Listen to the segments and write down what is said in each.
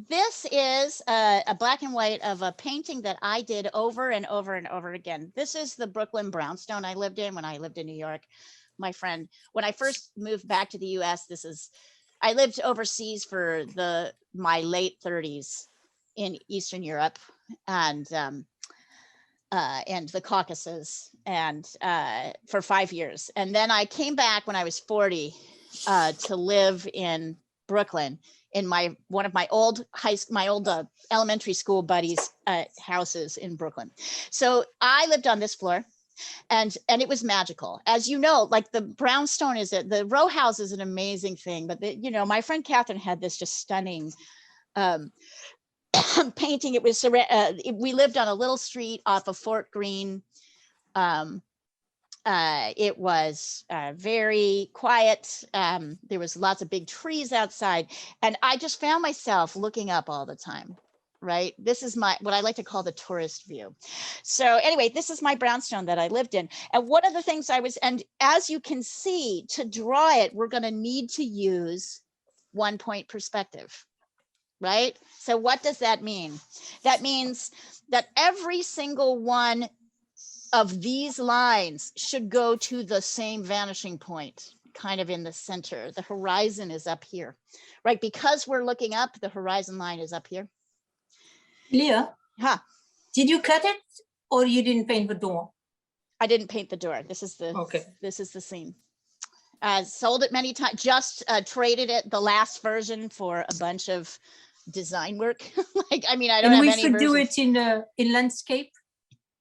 This is a black and white of a painting that I did over and over and over again. This is the Brooklyn brownstone I lived in when I lived in New York. My friend, when I first moved back to the US, I lived overseas for my late 30s in Eastern Europe and the Caucasus and for 5 years. And then I came back when I was 40 to live in Brooklyn in one of my old elementary school buddies' houses in Brooklyn. So I lived on this floor, and it was magical. As you know, like the brownstone the row house is an amazing thing, but my friend Catherine had this just stunning painting. It was we lived on a little street off of Fort Greene. It was very quiet. There was lots of big trees outside, and I just found myself looking up all the time. Right. This is what I like to call the tourist view. So anyway, this is my brownstone that I lived in. And one of the things and as you can see, to draw it, we're going to need to use 1 point perspective. Right. So what does that mean? That means that every single one of these lines should go to the same vanishing point, kind of in the center. The horizon is up here, right? Because we're looking up, the horizon line is up here. Leah, did you cut it or you didn't paint the door? I didn't paint the door. This is the scene. Sold it many times, just traded it, the last version, for a bunch of design work. I don't have any versions. And we should do it in landscape?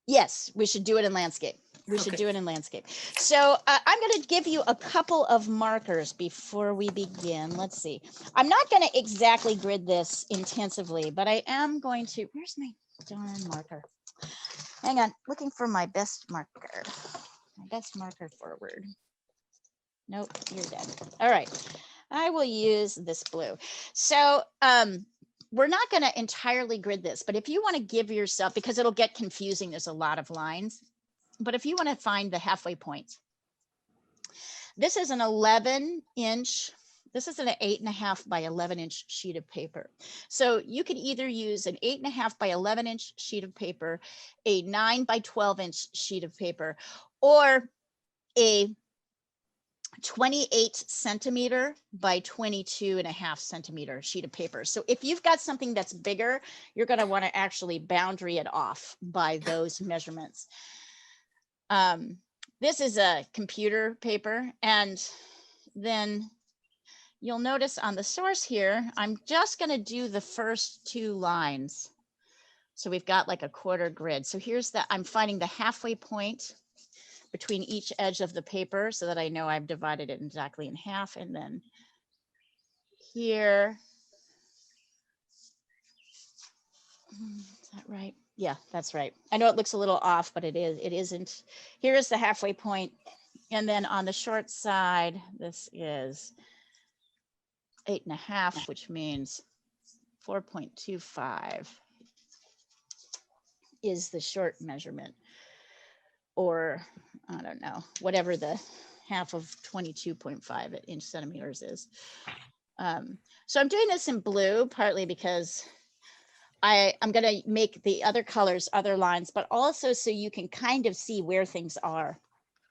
Yes, we should do it in landscape. We should do it in landscape. So I'm going to give you a couple of markers before we begin. Let's see. I'm not going to exactly grid this intensively, but I am going to, where's my darn marker? Hang on, looking for my best marker. My best marker forward. Nope, you're dead. All right, I will use this blue. So we're not going to entirely grid this, but if you want to give yourself, because it'll get confusing, there's a lot of lines, but if you want to find the halfway point, this is an 11-inch, this is an 8.5 by 11-inch sheet of paper. So you could either use an 8.5 by 11-inch sheet of paper, a 9 by 12-inch sheet of paper, or a 28 centimeter by 22.5 centimeter sheet of paper. So if you've got something that's bigger, you're going to want to actually boundary it off by those measurements. This is a computer paper, and then you'll notice on the source here, I'm just going to do the first 2 lines. So we've got like a quarter grid. So here's I'm finding the halfway point between each edge of the paper so that I know I've divided it exactly in half. And then here, is that right? Yeah, that's right. I know it looks a little off, but it isn't. Here is the halfway point. And then on the short side, this is 8.5, which means 4.25 is the short measurement, or I don't know, whatever the half of 22.5 inch centimeters is. So I'm doing this in blue, partly because I'm going to make the other colors, other lines, but also so you can kind of see where things are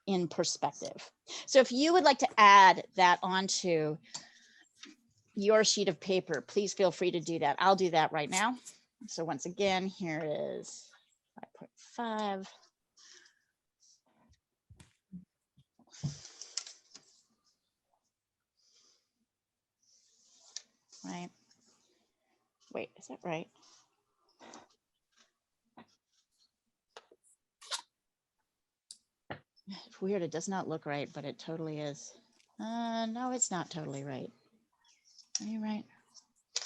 in perspective. So if you would like to add that onto your sheet of paper, please feel free to do that. I'll do that right now. So once again, here is 5.5. Right. Wait, is that right? It's weird. It does not look right, but it totally is. No, it's not totally right. Are you right?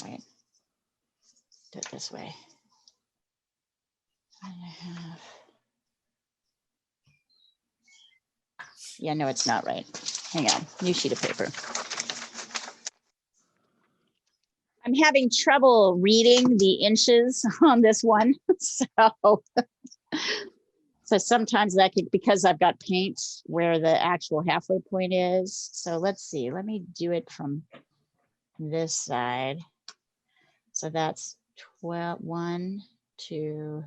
Wait. Do it this way. 1.5. Yeah, no, it's not right. Hang on. New sheet of paper. I'm having trouble reading the inches on this one. So sometimes that could, because I've got paint where the actual halfway point is. So let's see, let me do it from this side. So that's 12, 1, 2,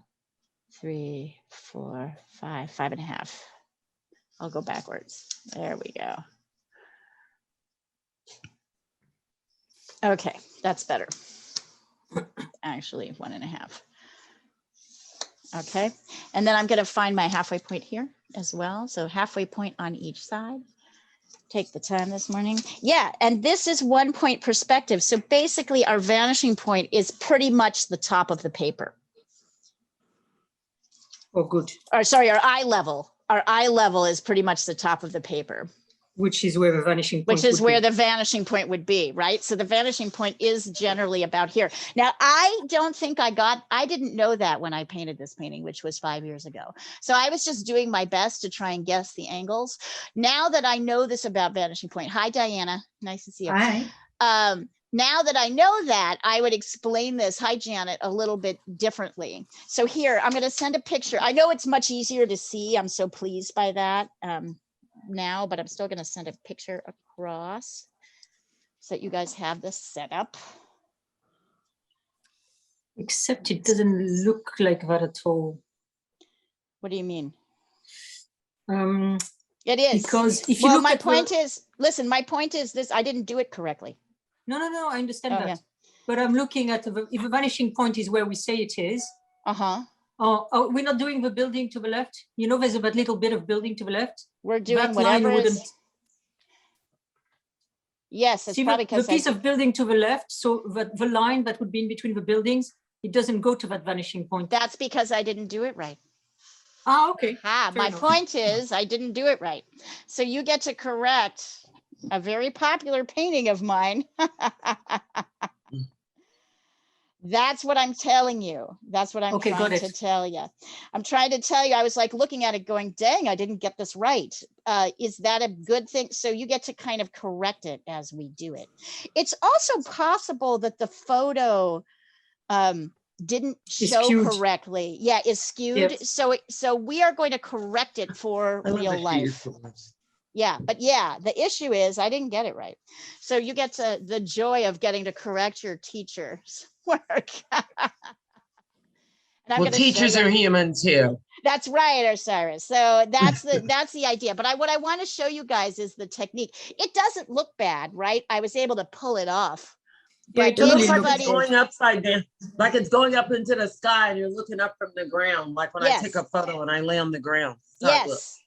3, 4, 5, 5.5. I'll go backwards. There we go. Okay, that's better. Actually, 1.5. Okay, and then I'm going to find my halfway point here as well. So halfway point on each side. Take the time this morning. Yeah, and this is 1 point perspective. So basically our vanishing point is pretty much the top of the paper. Oh, good. Or sorry, our eye level. Our eye level is pretty much the top of the paper. Which is where the vanishing point Which is where the vanishing point would be, right? So the vanishing point is generally about here. Now, I don't think I didn't know that when I painted this painting, which was 5 years ago. So I was just doing my best to try and guess the angles. Now that I know this about vanishing point, hi, Diana, nice to see you. Hi. Now that I know that, I would explain this, hi, Janet, a little bit differently. So here, I'm going to send a picture. I know it's much easier to see. I'm so pleased by that. Now, but I'm still going to send a picture across so that you guys have this set up. Except it doesn't look like that at all. What do you mean? It is. Because if you look my at point is, listen, my point is this, I didn't do it correctly. No, I understand that. Yeah. But I'm looking at if the vanishing point is where we say it is. Uh-huh. Oh, we're not doing the building to the left. You know, there's that little bit of building to the left. We're doing that whatever line is. Yes, it's see probably the piece of building to the left. So the line that would be in between the buildings, it doesn't go to that vanishing point. That's because I didn't do it right. Ah, okay. My point is I didn't do it right. So you get to correct a very popular painting of mine. That's what I'm telling you. That's what I'm trying to tell you. I'm trying to tell you, I was like looking at it going, dang, I didn't get this right. Is that a good thing? So you get to kind of correct it as we do it. It's also possible that the photo didn't show correctly. Yeah, is skewed. Yep. So we are going to correct it for real life. Yeah, but yeah, the issue is I didn't get it right. So you get to the joy of getting to correct your teacher's work. Well, teachers are human too. That's right, Osiris. So that's the idea. But what I want to show you guys is the technique. It doesn't look bad, right? I was able to pull it off. But it looks like it's going upside down, like it's going up into the sky and you're looking up from the ground, like when I take a photo and I lay on the ground.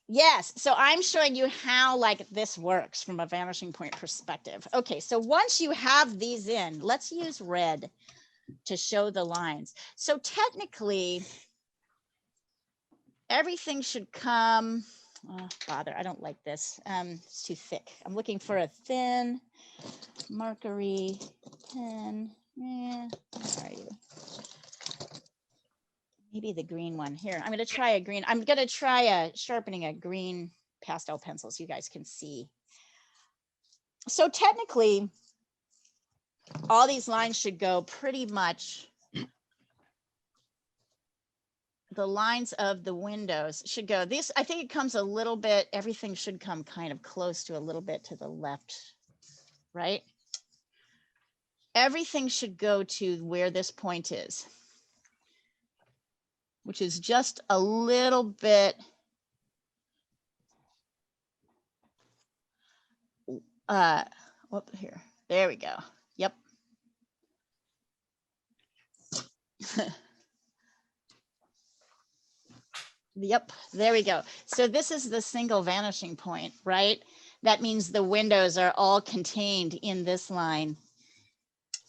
Yes. So I'm showing you how like this works from a vanishing point perspective. Okay, so once you have these in, let's use red to show the lines. So technically, everything should come, oh, bother, I don't like this. It's too thick. I'm looking for a thin markery pen. Yeah, where are you? Maybe the green one. Here, I'm going to try a green. I'm going to try sharpening a green pastel pencil so you guys can see. So technically, all these lines should go pretty much. The lines of the windows should go. This, I think it comes a little bit, everything should come kind of close to a little bit to the left, right? Everything should go to where this point is, which is just a little bit here. There we go. Yep. Yep, there we go. So this is the single vanishing point, right? That means the windows are all contained in this line.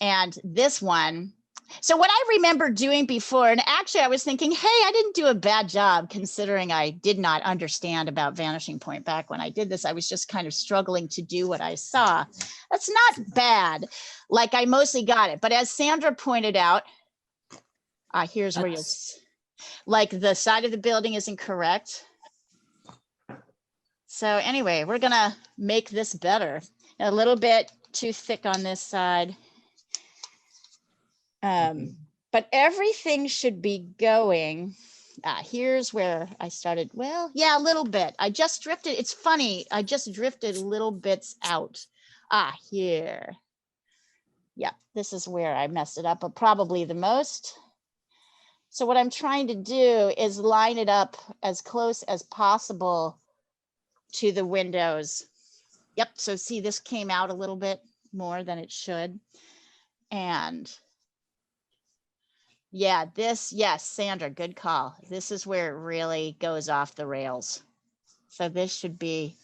And this one, so what I remember doing before, and actually I was thinking, hey, I didn't do a bad job considering I did not understand about vanishing point back when I did this. I was just kind of struggling to do what I saw. That's not bad. Like I mostly got it. But as Sandra pointed out, here's where you'll, like the side of the building isn't correct. So anyway, we're gonna make this better. A little bit too thick on this side. But everything should be going. Here's where I started. Well, yeah, a little bit. I just drifted. It's funny. I just drifted little bits out. Here. Yeah, this is where I messed it up, but probably the most. So what I'm trying to do is line it up as close as possible to the windows. Yep, so see, this came out a little bit more than it should. And yeah, this, yes, Sandra, good call. This is where it really goes off the rails. So this should be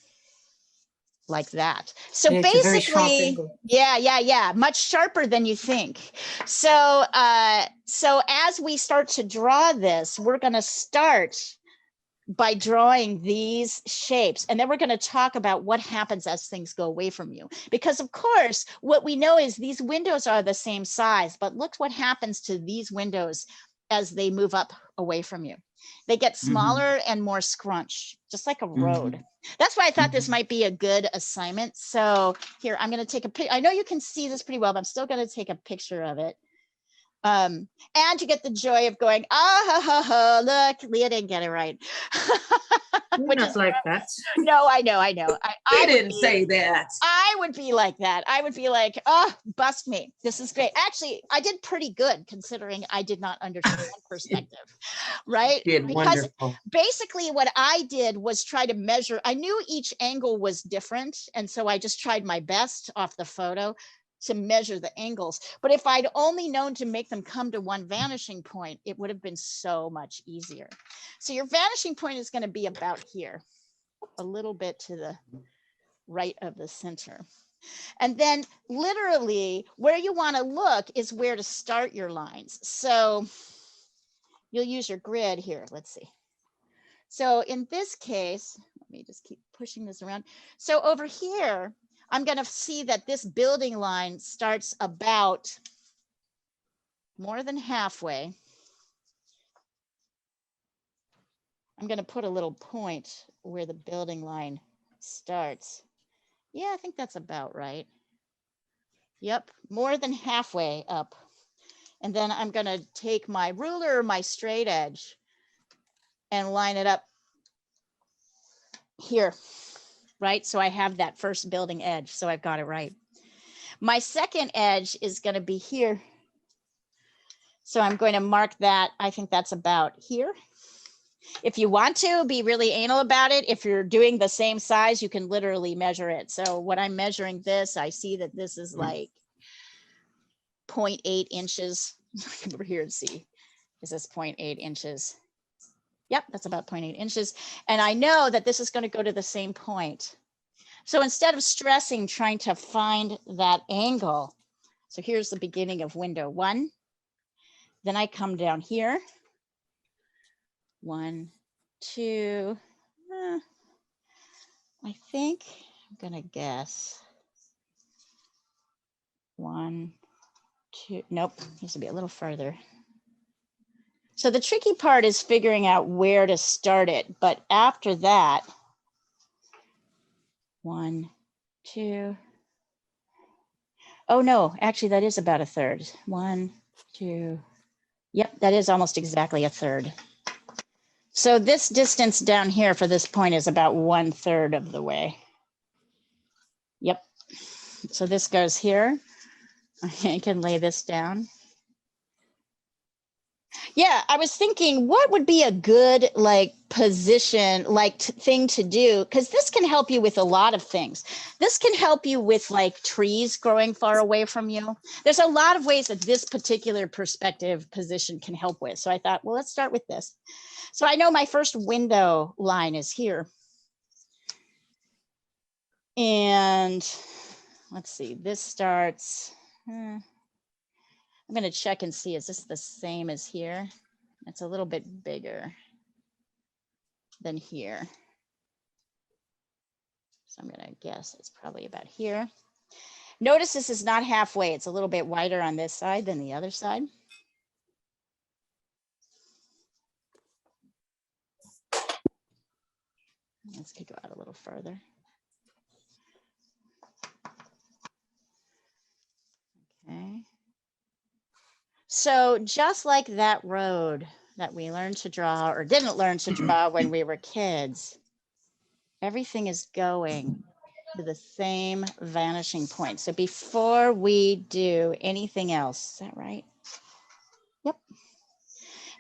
like that. So Yeah, it's a very sharp basically, angle. yeah, much sharper than you think. So so as we start to draw this, we're going to start by drawing these shapes, and then we're going to talk about what happens as things go away from you, because of course what we know is these windows are the same size, but look what happens to these windows as they move up away from you. They get smaller and more scrunch, just like a road. That's why I thought this might be a good assignment. So here, I'm going to take a picture. I know you can see this pretty well, but I'm still going to take a picture of it. And you get the joy of going, ah, ha, ha, ha, look, Leah didn't get it right. Which is like that. No, I know. I didn't say that. I would be like that. I would be like, oh, bust me. This is great. Actually, I did pretty good considering I did not understand perspective, right? Did Because wonderful. basically what I did was try to measure. I knew each angle was different. And so I just tried my best off the photo to measure the angles. But if I'd only known to make them come to one vanishing point, it would have been so much easier. So your vanishing point is going to be about here, a little bit to the right of the center. And then literally where you want to look is where to start your lines. So you'll use your grid here. Let's see. So in this case, let me just keep pushing this around. So over here, I'm going to see that this building line starts about more than halfway. I'm going to put a little point where the building line starts. Yeah, I think that's about right. Yep, more than halfway up. And then I'm going to take my ruler or my straight edge and line it up here, right? So I have that first building edge. So I've got it right. My second edge is going to be here. So I'm going to mark that. I think that's about here. If you want to be really anal about it, if you're doing the same size, you can literally measure it. So when I'm measuring this, I see that this is like 0.8 inches. Come over here and see. Is this 0.8 inches? Yep, that's about 0.8 inches. And I know that this is going to go to the same point. So instead of stressing trying to find that angle, so here's the beginning of window 1. Then I come down here. 1, 2. I think I'm going to guess 1, 2. Nope, needs to be a little further. So the tricky part is figuring out where to start it. But after that, 1, 2. Oh no, actually that is about a third. 1, 2. Yep, that is almost exactly a third. So this distance down here for this point is about 1/3 of the way. Yep. So this goes here. I can lay this down. Yeah, I was thinking what would be a good like position, like thing to do, because this can help you with a lot of things. This can help you with like trees growing far away from you. There's a lot of ways that this particular perspective position can help with. So I thought, well, let's start with this. So I know my first window line is here. And let's see, this starts, I'm going to check and see, is this the same as here? It's a little bit bigger than here. So I'm going to guess it's probably about here. Notice this is not halfway. It's a little bit wider on this side than the other side. Let's go out a little further. Okay. So just like that road that we learned to draw or didn't learn to draw when we were kids, everything is going to the same vanishing point. So before we do anything else, is that right? Yep.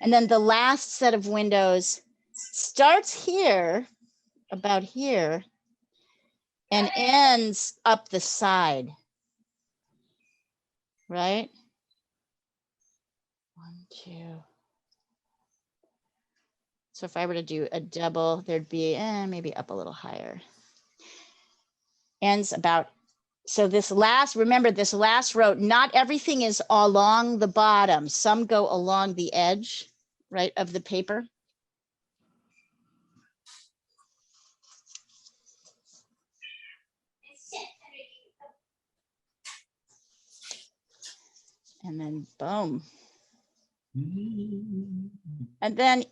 And then the last set of windows starts here, about here, and ends up the side, right? 1, 2. So if I were to do a double, there'd be maybe up a little higher. Ends about, so this last, remember this last row, not everything is along the bottom. Some go along the edge, right, of the paper. And then boom. And then,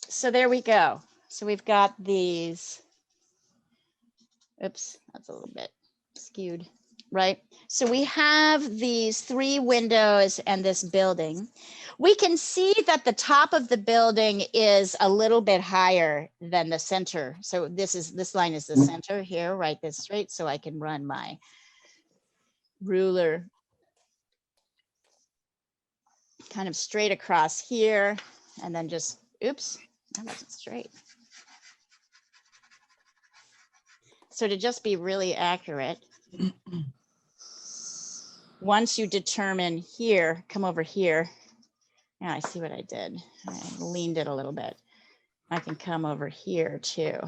so there we go. So we've got these, oops, that's a little bit skewed, right? So we have these 3 windows and this building. We can see that the top of the building is a little bit higher than the center. So this line is the center here, right? This straight, so I can run my ruler kind of straight across here, and then just, oops, that wasn't straight. So to just be really accurate, once you determine here, come over here. Yeah, I see what I did. I leaned it a little bit. I can come over here too.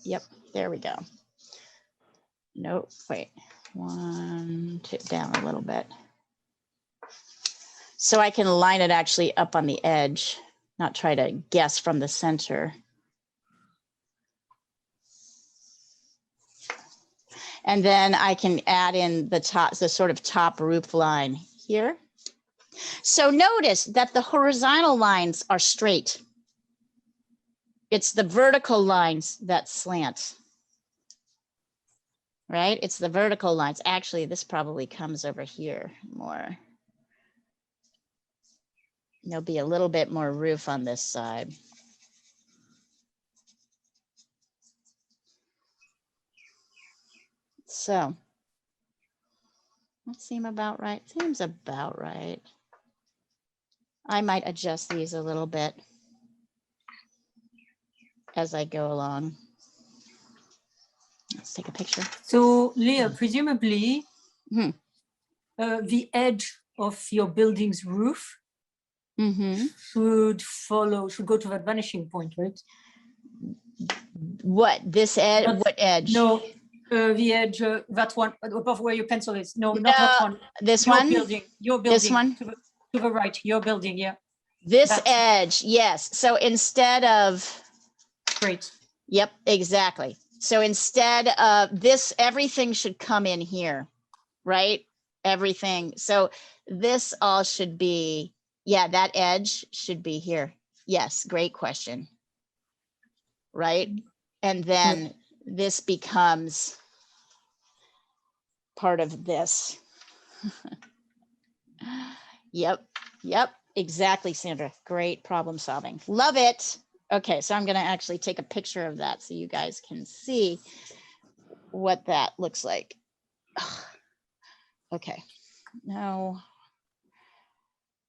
Yep, there we go. Nope, wait, 1, 2, down a little bit. So I can line it actually up on the edge, not try to guess from the center. And then I can add in the top, the sort of top roof line here. So notice that the horizontal lines are straight. It's the vertical lines that slant, right? It's the vertical lines. Actually, this probably comes over here more. There'll be a little bit more roof on this side. So that seem about right? Seems about right. I might adjust these a little bit as I go along. Let's take a picture. So Leah, presumably the edge of your building's roof should go to that vanishing point, right? What, this edge? What edge? No, the edge, that one above where your pencil is. No, not that one. This your one? Building, your building. This one? To the right, your building, yeah. This edge, yes. So instead of. Great. Yep, exactly. So instead of this, everything should come in here, right? Everything. So this all should be, yeah, that edge should be here. Yes, great question. Right? And then this becomes part of this. Yep, exactly, Sandra. Great problem solving. Love it. Okay, so I'm going to actually take a picture of that so you guys can see what that looks like. Okay, no,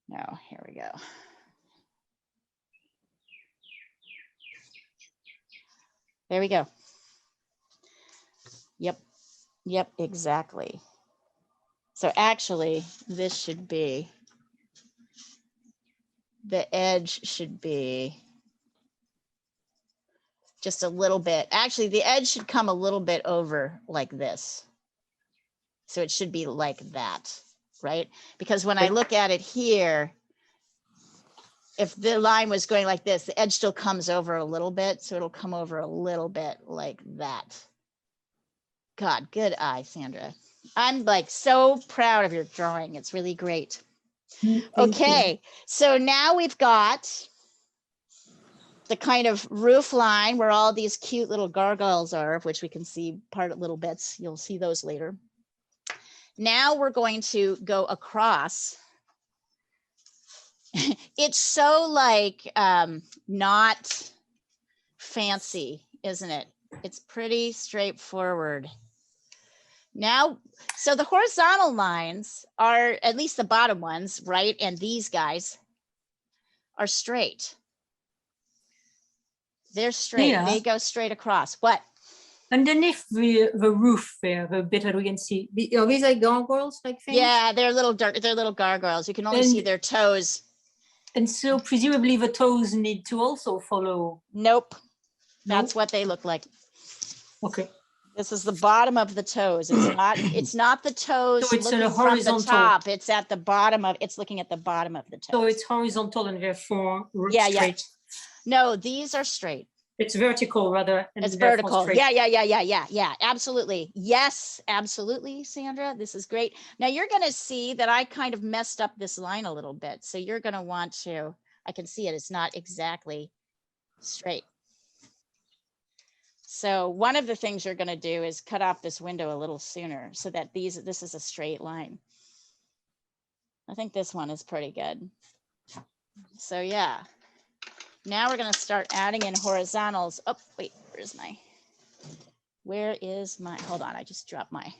here we go. There we go. Yep, exactly. So actually, this should be, the edge should be just a little bit. Actually, the edge should come a little bit over like this. So it should be like that, right? Because when I look at it here, if the line was going like this, the edge still comes over a little bit. So it'll come over a little bit like that. God, good eye, Sandra. I'm like so proud of your drawing. It's really great. Okay, so now we've got the kind of roof line where all these cute little gargoyles are, of which we can see part of little bits. You'll see those later. Now we're going to go across. It's so like not fancy, isn't it? It's pretty straightforward. Now, so the horizontal lines are, at least the bottom ones, right? And these guys are straight. They're straight. Yeah. They go straight across. What? Underneath the roof there, the bit that we can see, are these like gargoyles, like things? Yeah, they're little gargoyles. You can only see their toes. And so presumably the toes need to also follow. Nope. That's what they look like. Okay. This is the bottom of the toes. It's not the toes So it's looking from the top. It's at the bottom of, it's looking at the bottom of the toes. So it's horizontal and therefore straight. Yeah. No, these are straight. It's vertical rather. It's vertical. Yeah. Absolutely. Yes, absolutely, Sandra. This is great. Now you're going to see that I kind of messed up this line a little bit. So you're going to want to, I can see it. It's not exactly straight. So one of the things you're going to do is cut off this window a little sooner so that this is a straight line. I think this one is pretty good. So yeah. Now we're going to start adding in horizontals. Oh, wait, where is my, hold on, I just dropped my.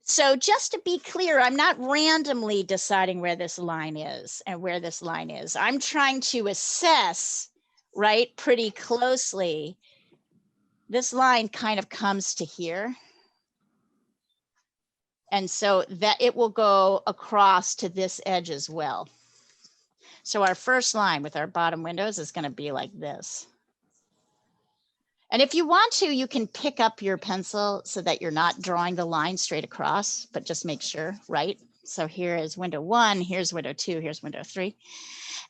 So just to be clear, I'm not randomly deciding where this line is and where this line is. I'm trying to assess, right, pretty closely. This line kind of comes to here. And so that it will go across to this edge as well. So our first line with our bottom windows is going to be like this. And if you want to, you can pick up your pencil so that you're not drawing the line straight across, but just make sure, right? So here is window 1, here's window 2, here's window 3.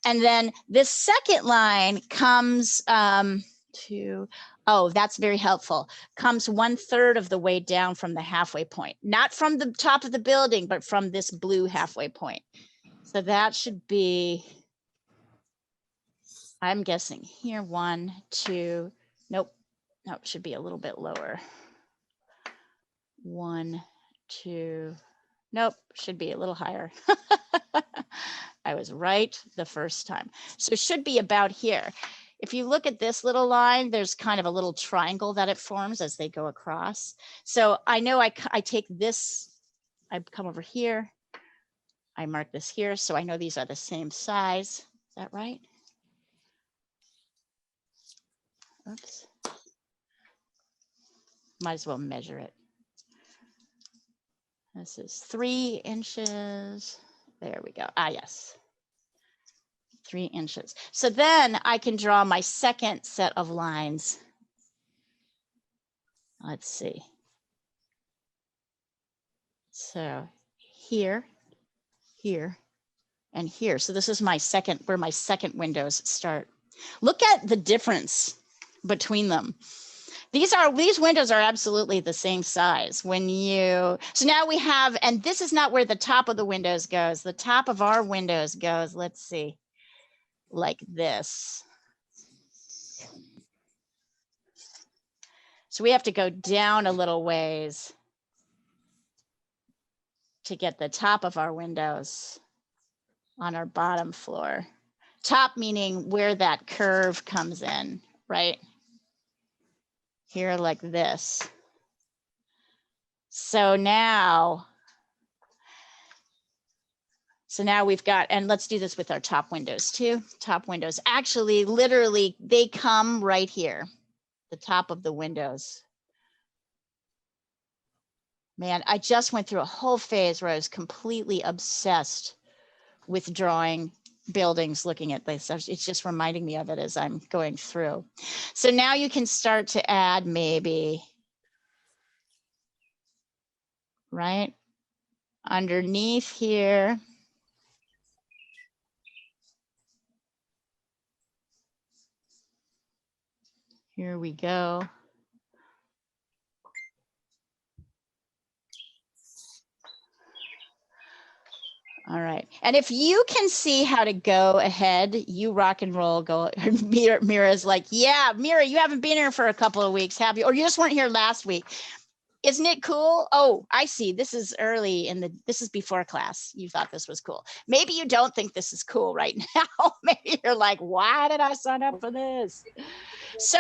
And then this second line comes to, oh, that's very helpful. Comes 1/3 of the way down from the halfway point, not from the top of the building, but from this blue halfway point. So that should be, I'm guessing here, 1, 2, nope. No, it should be a little bit lower. 1, 2, nope, should be a little higher. I was right the first time. So it should be about here. If you look at this little line, there's kind of a little triangle that it forms as they go across. So I know I take this, I come over here, I mark this here, so I know these are the same size. Is that right? Oops. Might as well measure it. This is 3 inches. There we go. Ah, yes. 3 inches. So then I can draw my second set of lines. Let's see. So here, here, and here. So this is my second, where my second windows start. Look at the difference between them. These windows are absolutely the same size when you, so now we have, and this is not where the top of the windows goes. The top of our windows goes, let's see, like this. So we have to go down a little ways to get the top of our windows on our bottom floor. Top meaning where that curve comes in, right? Here like this. So now we've got, and let's do this with our top windows too. Top windows, actually, literally, they come right here, the top of the windows. Man, I just went through a whole phase where I was completely obsessed with drawing buildings, looking at this. It's just reminding me of it as I'm going through. So now you can start to add maybe, right, underneath here. Here we go. All right. And if you can see how to go ahead, you rock and roll, go. Mira's like, yeah, Mira, you haven't been here for a couple of weeks, have you? Or you just weren't here last week. Isn't it cool? Oh, I see. This is early this is before class. You thought this was cool. Maybe you don't think this is cool right now. Maybe you're like, why did I sign up for this? So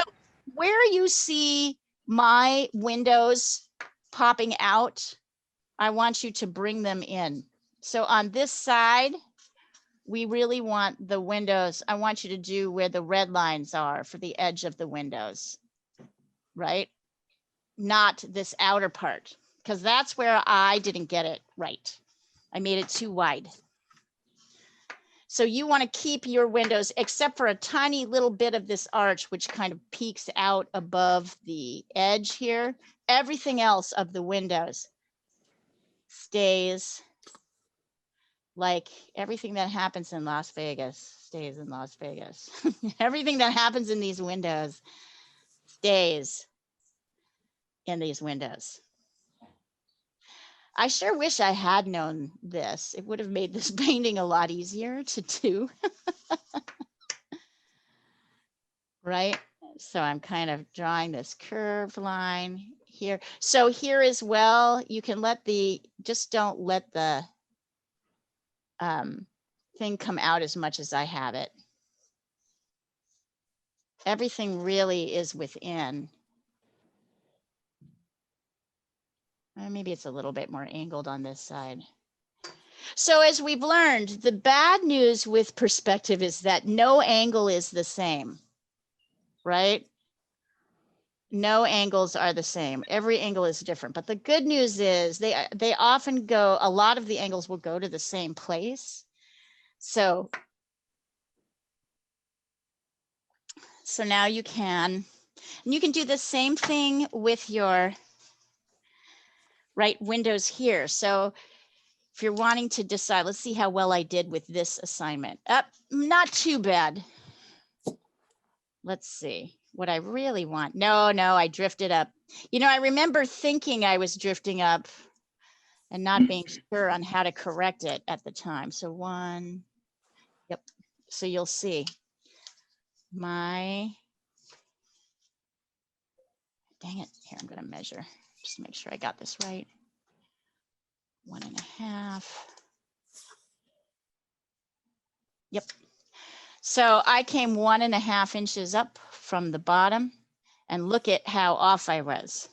where you see my windows popping out, I want you to bring them in. So on this side, we really want the windows. I want you to do where the red lines are for the edge of the windows, right? Not this outer part, because that's where I didn't get it right. I made it too wide. So you want to keep your windows, except for a tiny little bit of this arch, which kind of peeks out above the edge here. Everything else of the windows stays like everything that happens in Las Vegas stays in Las Vegas. Everything that happens in these windows stays in these windows. I sure wish I had known this. It would have made this painting a lot easier to do. Right? So I'm kind of drawing this curved line here. So here as well, you can just don't let the thing come out as much as I have it. Everything really is within. Maybe it's a little bit more angled on this side. So as we've learned, the bad news with perspective is that no angle is the same, right? No angles are the same. Every angle is different. But the good news is they often go, a lot of the angles will go to the same place. So now you can do the same thing with your right windows here. So if you're wanting to decide, let's see how well I did with this assignment. Not too bad. Let's see what I really want. No, I drifted up. You know, I remember thinking I was drifting up and not being sure on how to correct it at the time. So one, yep. So you'll see dang it. Here, I'm going to measure, just make sure I got this right. 1.5. Yep. So I came 1.5 inches up from the bottom, and look at how off I was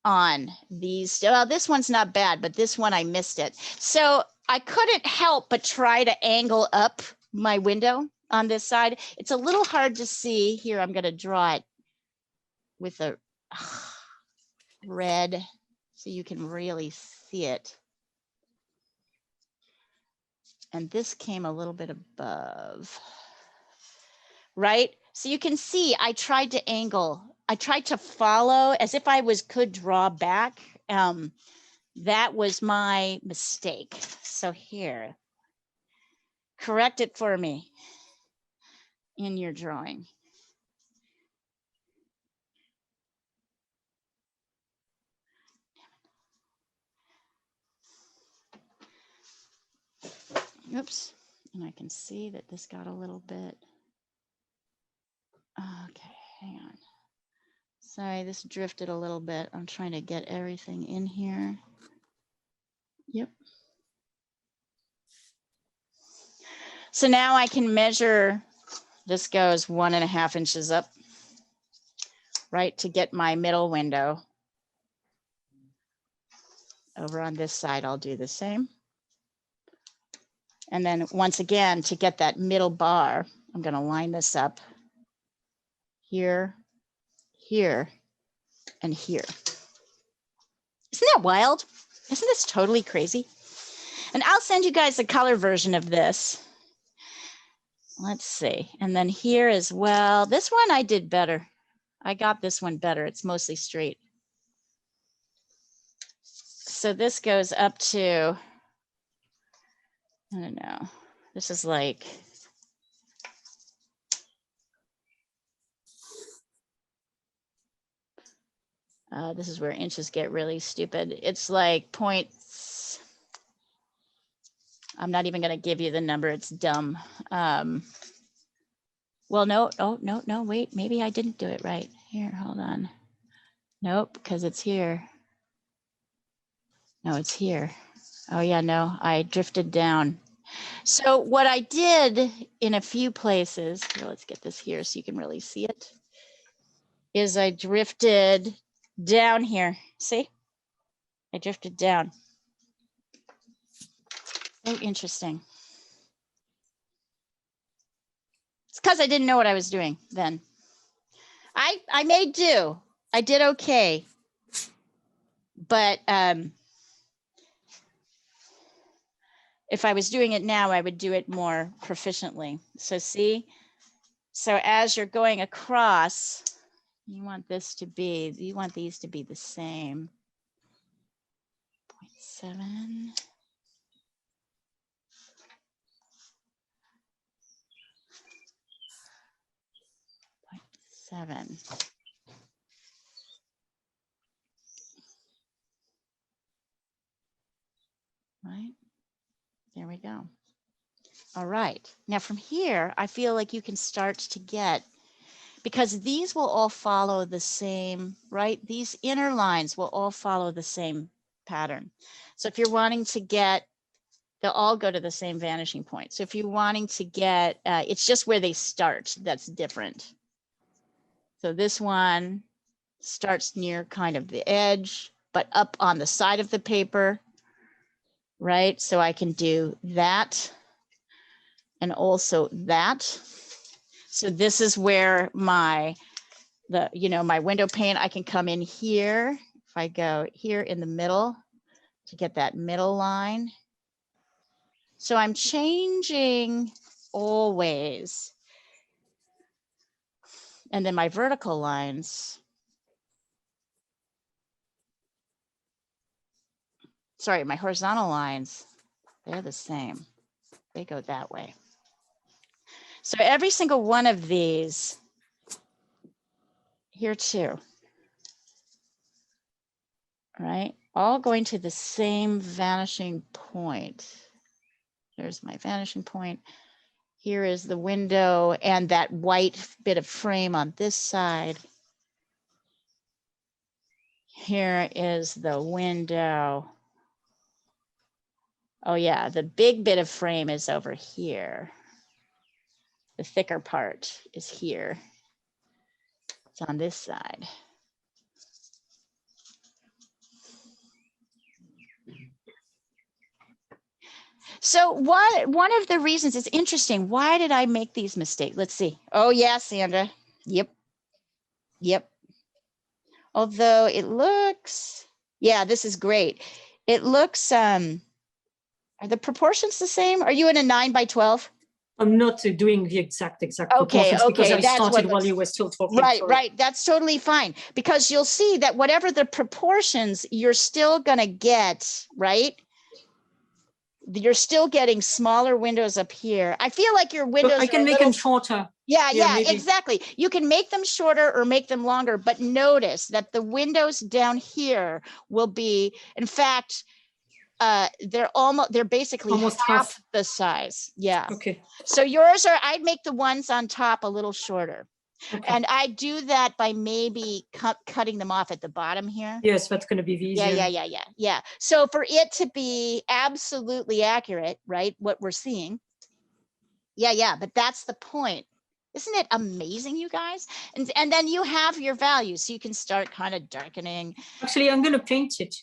on these. Well, this one's not bad, but this one I missed it. So I couldn't help but try to angle up my window on this side. It's a little hard to see here. I'm going to draw it with a red so you can really see it. And this came a little bit above, right? So you can see I tried to angle. I tried to follow as if I could draw back. That was my mistake. So here, correct it for me in your drawing. Oops, and I can see that this got a little bit. Okay, hang on. Sorry, this drifted a little bit. I'm trying to get everything in here. Yep. So now I can measure, this goes 1.5 inches up, right, to get my middle window. Over on this side, I'll do the same. And then once again, to get that middle bar, I'm going to line this up here, here, and here. Isn't that wild? Isn't this totally crazy? And I'll send you guys a color version of this. Let's see. And then here as well. This one I did better. I got this one better. It's mostly straight. So this goes up to, I don't know. This is like, this is where inches get really stupid. It's like points. I'm not even going to give you the number. It's dumb. Well, no, wait, maybe I didn't do it right. Here, hold on. Nope, because it's here. No, it's here. Oh yeah, no, I drifted down. So what I did in a few places, here, let's get this here so you can really see it, is I drifted down here. See? I drifted down. So interesting. It's because I didn't know what I was doing then. I made do. I did okay. But if I was doing it now, I would do it more proficiently. So see? So as you're going across, you want this to be, you want these to be the same. 0.7. 0.7. Right? There we go. All right. Now from here, I feel like you can start to get, because these will all follow the same, right? These inner lines will all follow the same pattern. So if you're wanting to get, they'll all go to the same vanishing point. So if you're wanting to get, it's just where they start that's different. So this one starts near kind of the edge, but up on the side of the paper, right? So I can do that and also that. So this is where my window pane, I can come in here. If I go here in the middle to get that middle line. So I'm changing always. And then my vertical lines. Sorry, my horizontal lines, they're the same. They go that way. So every single one of these here too, right? All going to the same vanishing point. There's my vanishing point. Here is the window and that white bit of frame on this side. Here is the window. Oh yeah, the big bit of frame is over here. The thicker part is here. It's on this side. So one of the reasons it's interesting, why did I make these mistakes? Let's see. Oh yeah, Sandra. Yep. Although it looks, yeah, this is great. It looks, are the proportions the same? Are you in a 9:12? I'm not doing the exact Okay, proportions because I that's started what while you were still talking. Right, sorry. right. That's totally fine because you'll see that whatever the proportions, you're still gonna get, right? You're still getting smaller windows up here. I feel like your windows But I can make them shorter. Yeah, maybe. exactly. You can make them shorter or make them longer, but notice that the windows down here will be, in fact, they're basically Almost half the size. Yeah. Okay. So yours are, I'd make the ones on top a little shorter. Okay. And I do that by maybe cutting them off at the bottom here. Yes, that's going to be easier. Yeah. So for it to be absolutely accurate, right, what we're seeing. Yeah, but that's the point. Isn't it amazing, you guys? And then you have your values, so you can start kind of darkening. Actually, I'm going to paint it.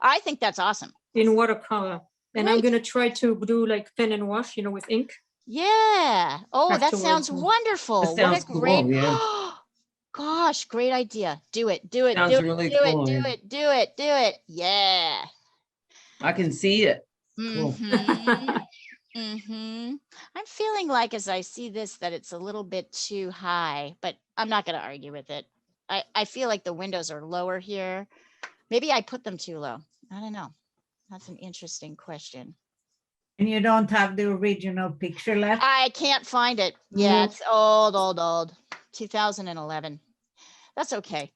I think that's awesome. In watercolor. And Great. I'm going to try to do like pen and wash, with ink. Yeah. Oh, that sounds wonderful. That sounds what a great, cool, yeah. Gosh, great idea. Do it. Sounds really cool. Do it. Yeah. I can see it. Cool. I'm feeling like as I see this that it's a little bit too high, but I'm not going to argue with it. I feel like the windows are lower here. Maybe I put them too low. I don't know. That's an interesting question. And you don't have the original picture left? I can't find it. Yeah, it's old. 2011. That's okay.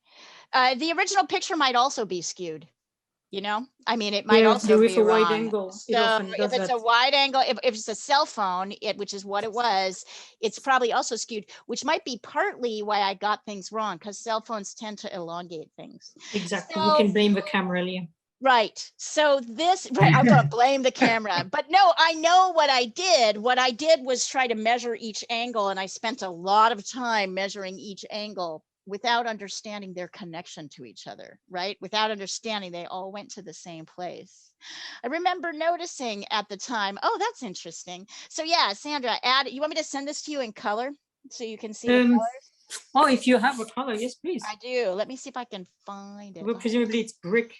The original picture might also be skewed. You know, I mean, it might Yeah, also with be a wide wrong. angle, it So often if does it's that. a wide angle, if it's a cell phone, which is what it was, it's probably also skewed, which might be partly why I got things wrong, because cell phones tend to elongate things. Exactly. So, We can blame the camera, Leah. right. So this, right, I'm going to blame the camera. But no, I know what I did. What I did was try to measure each angle, and I spent a lot of time measuring each angle without understanding their connection to each other, right? Without understanding they all went to the same place. I remember noticing at the time, oh, that's interesting. So yeah, Sandra, you want me to send this to you in color so you can see the colors? Oh, if you have a color, yes, please. I do. Let me see if I can find it. Well, presumably it's brick.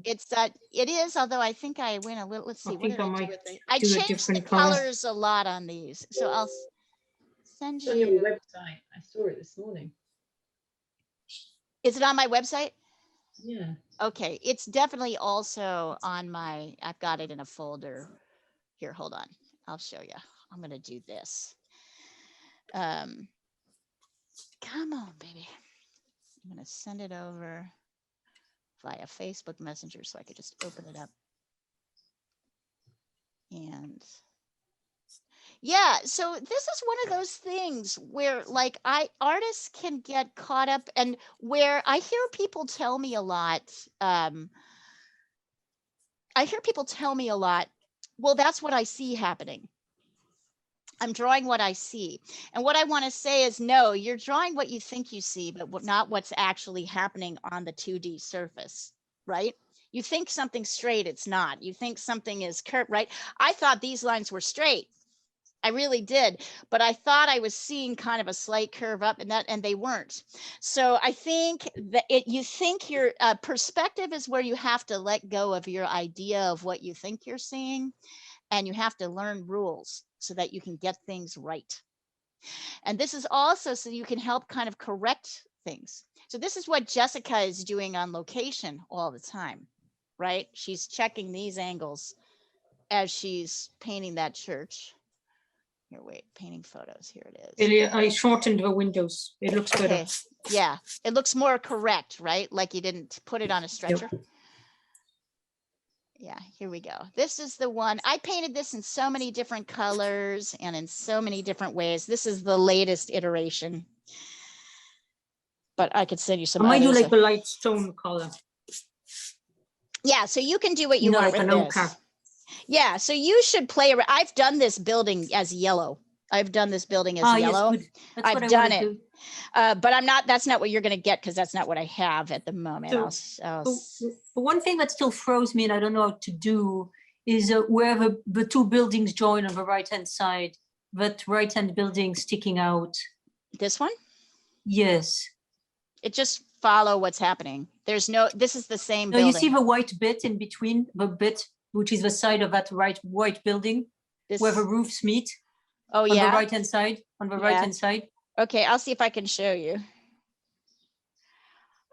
It's it is, although I think I went a little, let's see, what did I do with it? I do a changed the different color. colors a lot on these. So I'll send It's on your you. website. I saw it this morning. Is it on my website? Yeah. Okay, it's definitely also on my, I've got it in a folder. Here, hold on. I'll show you. I'm going to do this. Come on, baby. I'm going to send it over via Facebook Messenger so I could just open it up. And yeah, so this is one of those things where like artists can get caught up, and where I hear people tell me a lot, well, that's what I see happening. I'm drawing what I see. And what I want to say is, no, you're drawing what you think you see, but not what's actually happening on the 2D surface, right? You think something's straight, it's not. You think something is curved, right? I thought these lines were straight. I really did, but I thought I was seeing kind of a slight curve up, and they weren't. So I think that you think your perspective is where you have to let go of your idea of what you think you're seeing, and you have to learn rules so that you can get things right. And this is also so you can help kind of correct things. So this is what Jessica is doing on location all the time, right? She's checking these angles as she's painting that church. Here, wait, painting photos. Here it is. I shortened the windows. It looks better. Okay. Yeah, it looks more correct, right? Like you didn't put it on a stretcher. Yep. Yeah, here we go. This is the one. I painted this in so many different colors and in so many different ways. This is the latest iteration. But I could send you some others. I might do like the light stone color. Yeah, so you can do what you want like with this. Yeah, so you should play around. I've done this building as yellow. I've done this building as yellow. Yes, good. I've done it. But I'm not, that's not what you're going to get, because that's not what I have at the moment. So, one thing that still throws me, and I don't know how to do, is where the two buildings join on the right-hand side, that right-hand building sticking out. This one? Yes. It just follow what's happening. There's no, this is the same No, building. you see the white bit in between, the bit, which is the side of that white building, where the roofs meet. Oh, yeah. On the right-hand side, right-hand side. Okay, I'll see if I can show you.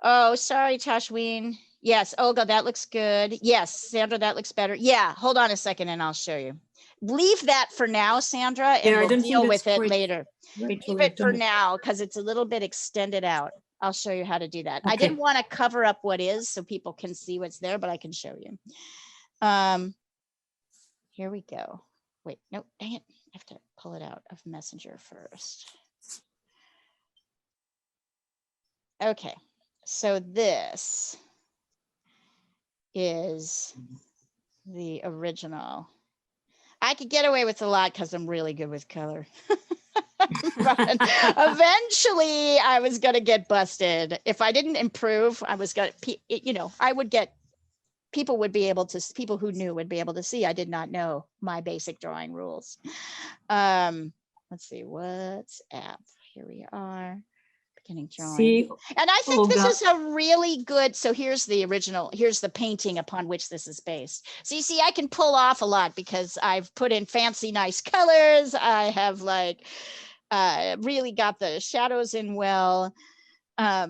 Oh, sorry, Tashween. Yes, Olga, that looks good. Yes, Sandra, that looks better. Yeah, hold on a second and I'll show you. Leave that for now, Sandra, and we'll deal with it later. Leave it for now, because it's a little bit extended out. I'll show you how to do that. Okay. I didn't want to cover up what is so people can see what's there, but I can show you. Here we go. Wait, no, dang it. I have to pull it out of Messenger first. Okay, so this is the original. I could get away with a lot because I'm really good with color. But eventually I was going to get busted. If I didn't improve, I was going to, you know, I would get, people would be able to, people who knew would be able to see I did not know my basic drawing rules. Let's see, WhatsApp. Here we are. Beginning drawing. See, and I think this is a really good, so here's the original, here's the painting upon which this is based. So you see, I can pull off a lot because I've put in fancy, nice colors. I have like really got the shadows in well. Let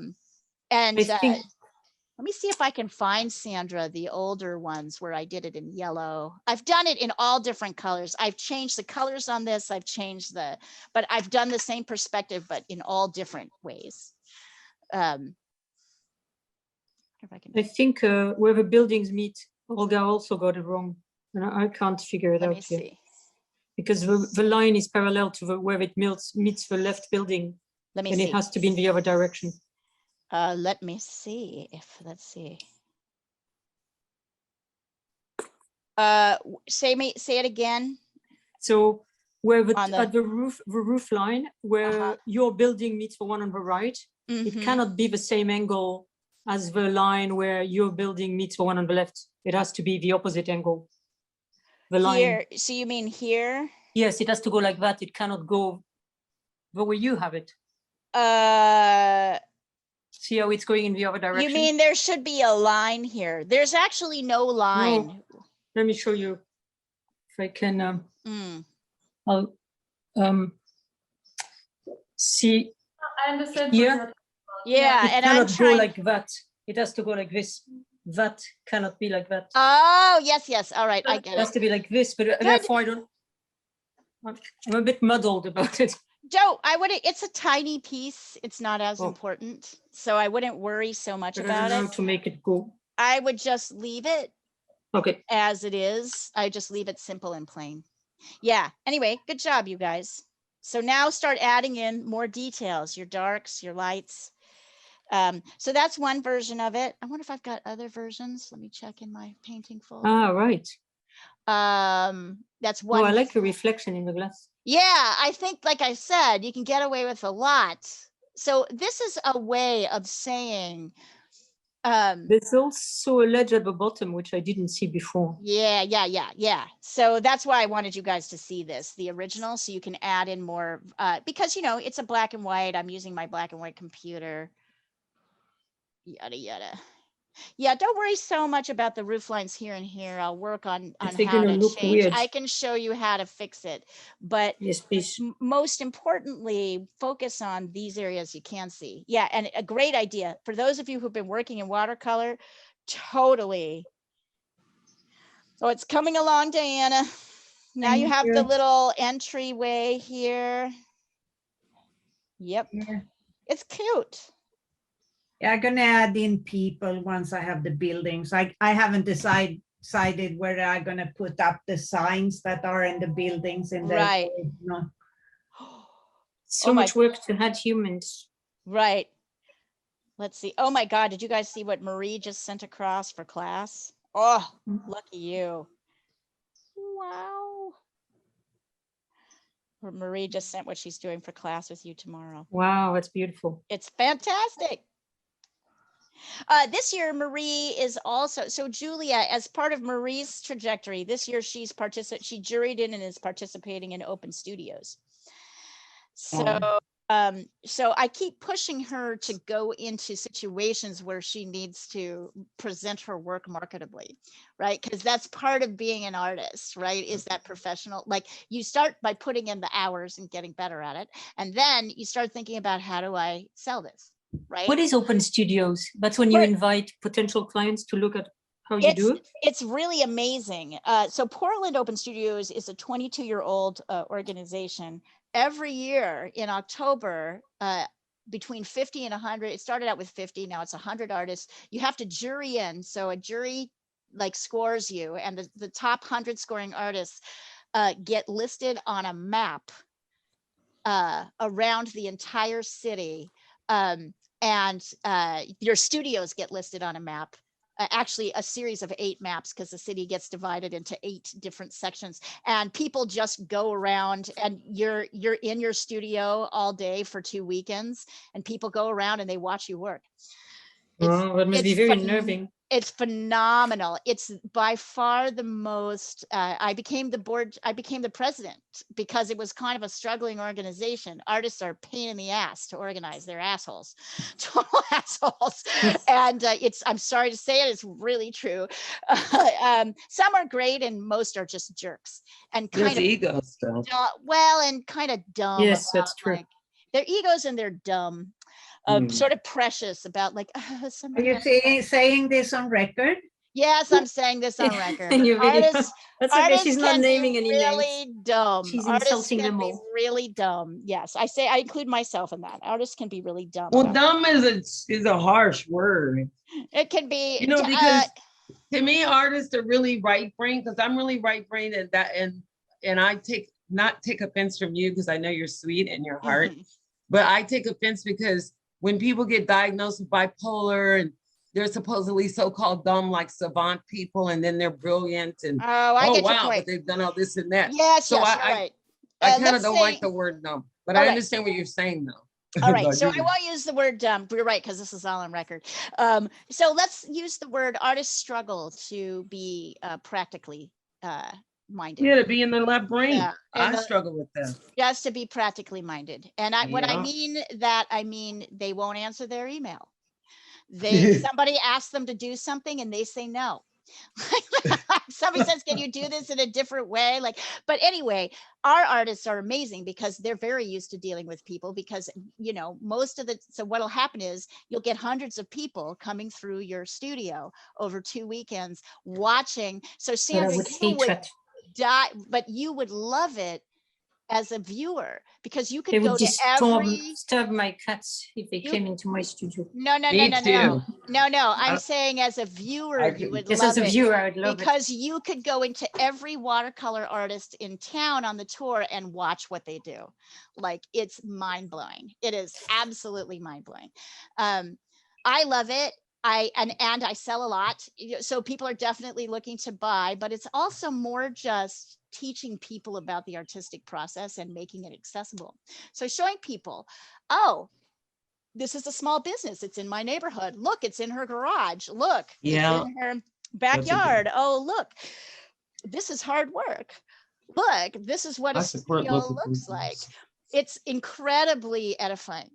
me see if I can find, Sandra, the older ones where I did it in yellow. I've done it in all different colors. I've changed the colors on this. I've changed but I've done the same perspective, but in all different ways. If if I can. I think where the buildings meet, Olga also got it wrong. And I can't figure it Let out me here. see. Because the line is parallel to where it meets the left building. Let me And see. it has to be in the other direction. Let me see if, let's see. Say it again. So where On the- at the roof line, where your building meets the one on the right, it Mhm. cannot be the same angle as the line where your building meets the one on the left. It has to be the opposite angle. The line. Here, so you mean here? Yes, it has to go like that. It cannot go the way you have it. See how it's going in the other direction? You mean there should be a line here? There's actually no line. No. Let me show you if I can. Mm. I'll see. I understand. Here. Yeah, It and I'm cannot go trying. like that. It has to go like this. That cannot be like that. Oh, yes. All right, I It get has it. to be like this, but therefore I don't. I'm a bit muddled about it. Joe, it's a tiny piece. It's not as Oh. important. So I wouldn't worry so much I don't know about how it. to make it go. I would just leave it Okay. as it is. I just leave it simple and plain. Yeah. Anyway, good job, you guys. So now start adding in more details, your darks, your lights. So that's one version of it. I wonder if I've got other versions. Let me check in my painting folder. Ah, right. That's Oh, one. I like the reflection in the glass. Yeah, I think, like I said, you can get away with a lot. So this is a way of saying, There's also a ledge at the bottom, which I didn't see before. yeah. So that's why I wanted you guys to see this, the original, so you can add in more, because, it's a black and white. I'm using my black and white computer. Yada. Yeah, don't worry so much about the roof lines here and here. I'll work on If they're how gonna to look change. weird. I can show you how to fix it, but Yes, please. most importantly, focus on these areas you can see. Yeah, and a great idea for those of you who've been working in watercolor. Totally. Oh, it's coming along, Diana. Now you Thank have you. the little entryway here. Yep, Yeah. it's cute. Yeah, I'm gonna add in people once I have the buildings. I haven't decided where I'm gonna put up the signs that are in the buildings in the Right. original. So Oh my- much work to add humans. Right. Let's see. Oh my God, did you guys see what Marie just sent across for class? Oh, lucky you. Wow. Marie just sent what she's doing for class with you tomorrow. Wow, that's beautiful. It's fantastic. This year, Marie is also, so Julia, as part of Marie's trajectory, this year she juried in and is participating in Open Studios. So, so I keep pushing her to go into situations where she needs to present her work marketably, right? Because that's part of being an artist, right? Is that professional, like you start by putting in the hours and getting better at it. And then you start thinking about, how do I sell this, right? What is Open Studios? That's when you invite potential clients to look at how you do it? It's really amazing. So Portland Open Studios is a 22-year-old organization. Every year in October, between 50 and 100, it started out with 50, now it's 100 artists. You have to jury in. So a jury like scores you, and the top 100 scoring artists get listed on a map around the entire city. And your studios get listed on a map. Actually a series of 8 maps, because the city gets divided into 8 different sections, and people just go around, and you're in your studio all day for 2 weekends, and people go around and they watch you work. Oh, that must be very unnerving. It's phenomenal. It's by far the most, I became the president because it was kind of a struggling organization. Artists are a pain in the ass to organize. They're assholes, total assholes. And I'm sorry to say it, it's really true. Some are great and most are just jerks. And kind of egos though. Well, and kind of dumb. Yes, that's true. Like, they're egos and they're dumb. Sort of precious about like, Are somebody you else. saying this on record? Yes, I'm saying this on record. In your video. Artists, That's okay. artists She's not can naming be any really names. dumb. She's Artists insulting can them be all. really dumb. Yes, I include myself in that. Artists can be really dumb. Well, about dumb is a harsh word. It can be, You know, because to me, artists are really right brain, because I'm really right brain, and that, and I not take offense from you, because I know you're sweet in your heart, but I take offense because when people get diagnosed with bipolar and they're supposedly so-called dumb, like savant people, and then they're brilliant and I get your wow, point. but they've done all this and that. Yes, So yes, you're right. I kind of Let's don't say- like the word dumb, but All I right. understand what you're saying though. All right, I so do. I won't use the word dumb. You're right, because this is all on record. So let's use the word artists struggle to be practically minded. Yeah, to be in the left brain. Yeah, I struggle with that. Just to be practically minded. And when I Yeah. mean that, I mean they won't answer their email. Somebody asks them to do something and they say no. Somebody says, can you do this in a different way? Like, but anyway, our artists are amazing because they're very used to dealing with people, because, you know, so what'll happen is you'll get hundreds of people coming through your studio over 2 weekends watching. So But I Sandra, would you hate would that. die, but you would love it as a viewer, because you They could go would to every. disturb my cats if they came into my studio. No. Me too. I'm saying as a viewer, you would Yes, love as a it. viewer, I'd love it. Because you could go into every watercolor artist in town on the tour and watch what they do. Like, it's mind blowing. It is absolutely mind blowing. I love it. And I sell a lot, so people are definitely looking to buy, but it's also more just teaching people about the artistic process and making it accessible. So showing people, oh, this is a small business. It's in my neighborhood. Look, it's in her garage. Look, Yeah. it's in her backyard. Oh, look, this is hard work. Look, this is what a studio looks like. It's incredibly edifying.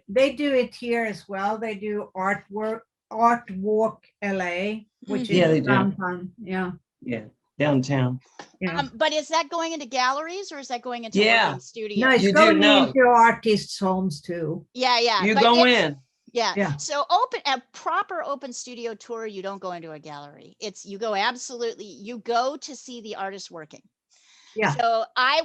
They do it here as well. They do Art Walk LA, which Yeah, they is do. downtown. Yeah. Yeah, downtown. Yeah. But is that going into galleries or is that going into Yeah. working studios? No, it's You do going know. into artists' homes too. Yeah. You but go it's- in. Yeah. So a proper open studio tour, you don't go into a gallery. You go to see the artist working. Yeah. So I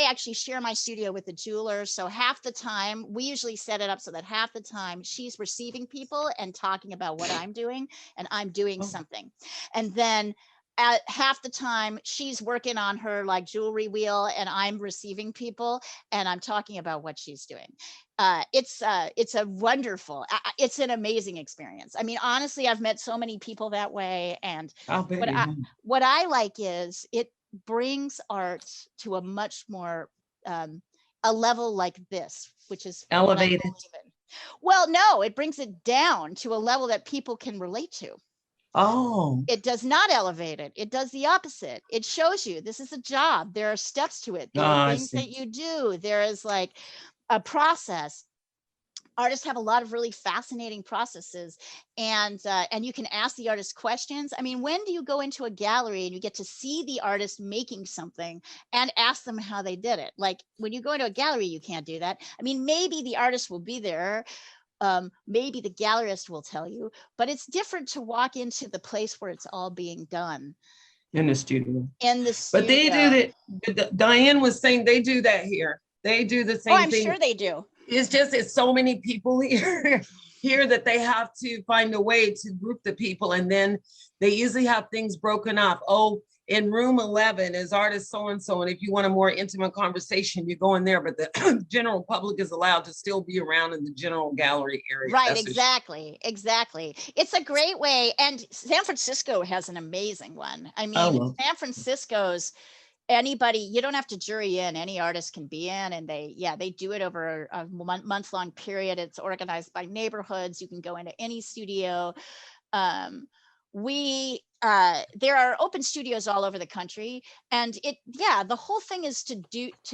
actually share my studio with the jeweler. So half the time, we usually set it up so that half the time she's receiving people and talking about what I'm doing, and I'm doing something. And then at half the time she's working on her like jewelry wheel and I'm receiving people and I'm talking about what she's doing. It's a wonderful, it's an amazing experience. I mean, honestly, I've met so many people that way. And what I like is it brings art to a much more a level like this, which is elevated. Well, no, it brings it down to a level that people can relate to. Oh, it does not elevate it. It does the opposite. It shows you this is a job. There are steps to it. There are things that you do. There is like a process. Artists have a lot of really fascinating processes, and you can ask the artist questions. I mean, when do you go into a gallery and you get to see the artist making something and ask them how they did it? Like when you go into a gallery, you can't do that. I mean, maybe the artist will be there. Maybe the gallerist will tell you, but it's different to walk into the place where it's all being done. In the studio. But they do that. Diane was saying they do that here. They do the same thing. I'm sure they do. It's so many people here that they have to find a way to group the people. And then they usually have things broken off. Oh, in room 11 is artist so-and-so. And if you want a more intimate conversation, you go in there, but the general public is allowed to still be around in the general gallery area. Right, exactly. It's a great way. And San Francisco has an amazing one. I mean, San Francisco's, anybody, you don't have to jury in, any artist can be in, and they do it over a month-long period. It's organized by neighborhoods. You can go into any studio. There are open studios all over the country, and the whole thing is to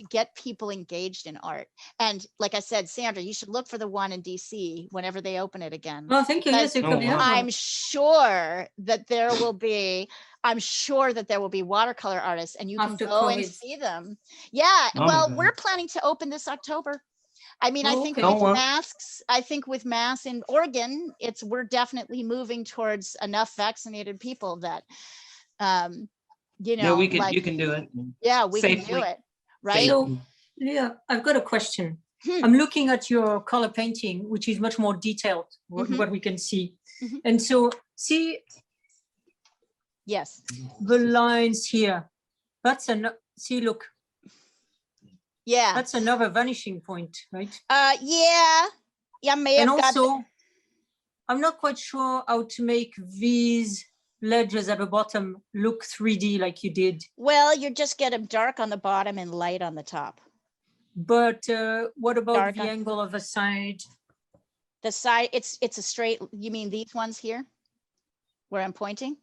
get people engaged in art. And like I said, Sandra, you should look for the one in DC whenever they open it again. Well, thank you. Yes, I'm sure that there will be watercolor artists, and you can go and see them. We're planning to open this October. I mean, I think with masks in Oregon, we're definitely moving towards enough vaccinated people that, you can do it. Yeah, we safely. can do it. Right. So, yeah, I've got a question. I'm looking at your color painting, which is much more detailed, what we can see. And so see Yes. the lines here. That's see, look, Yeah. that's another vanishing point, right? Yeah. Yeah, may And have got also, I'm not quite sure how to make these ledges at the bottom look 3D like you did. well, you just get them dark on the bottom and light on the top. But what about Dark the on- angle of the side? The side, it's a straight, you mean these ones here? Where I'm pointing?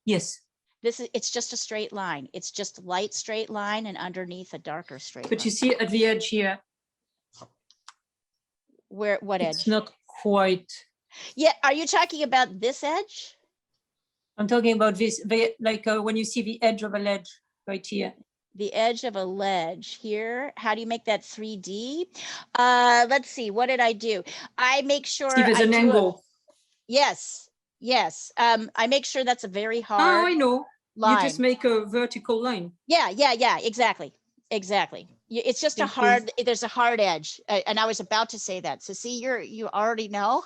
Yes, It's just a straight line. It's just light straight line and underneath a darker straight but line. you see at the edge here, Where, what it's edge? not quite. Yeah, are you talking about this edge? I'm talking about this, like when you see the edge of a ledge right here. The edge of a ledge here. How do you make that 3D? Let's see, what did I do? I make sure See, there's I an do angle. yes, yes. I make sure that's a very Oh, hard I know. line. You just make a vertical line. Yeah, exactly. It's just a Thank you. hard, there's a hard edge. And I was about to say that. So see, you already know.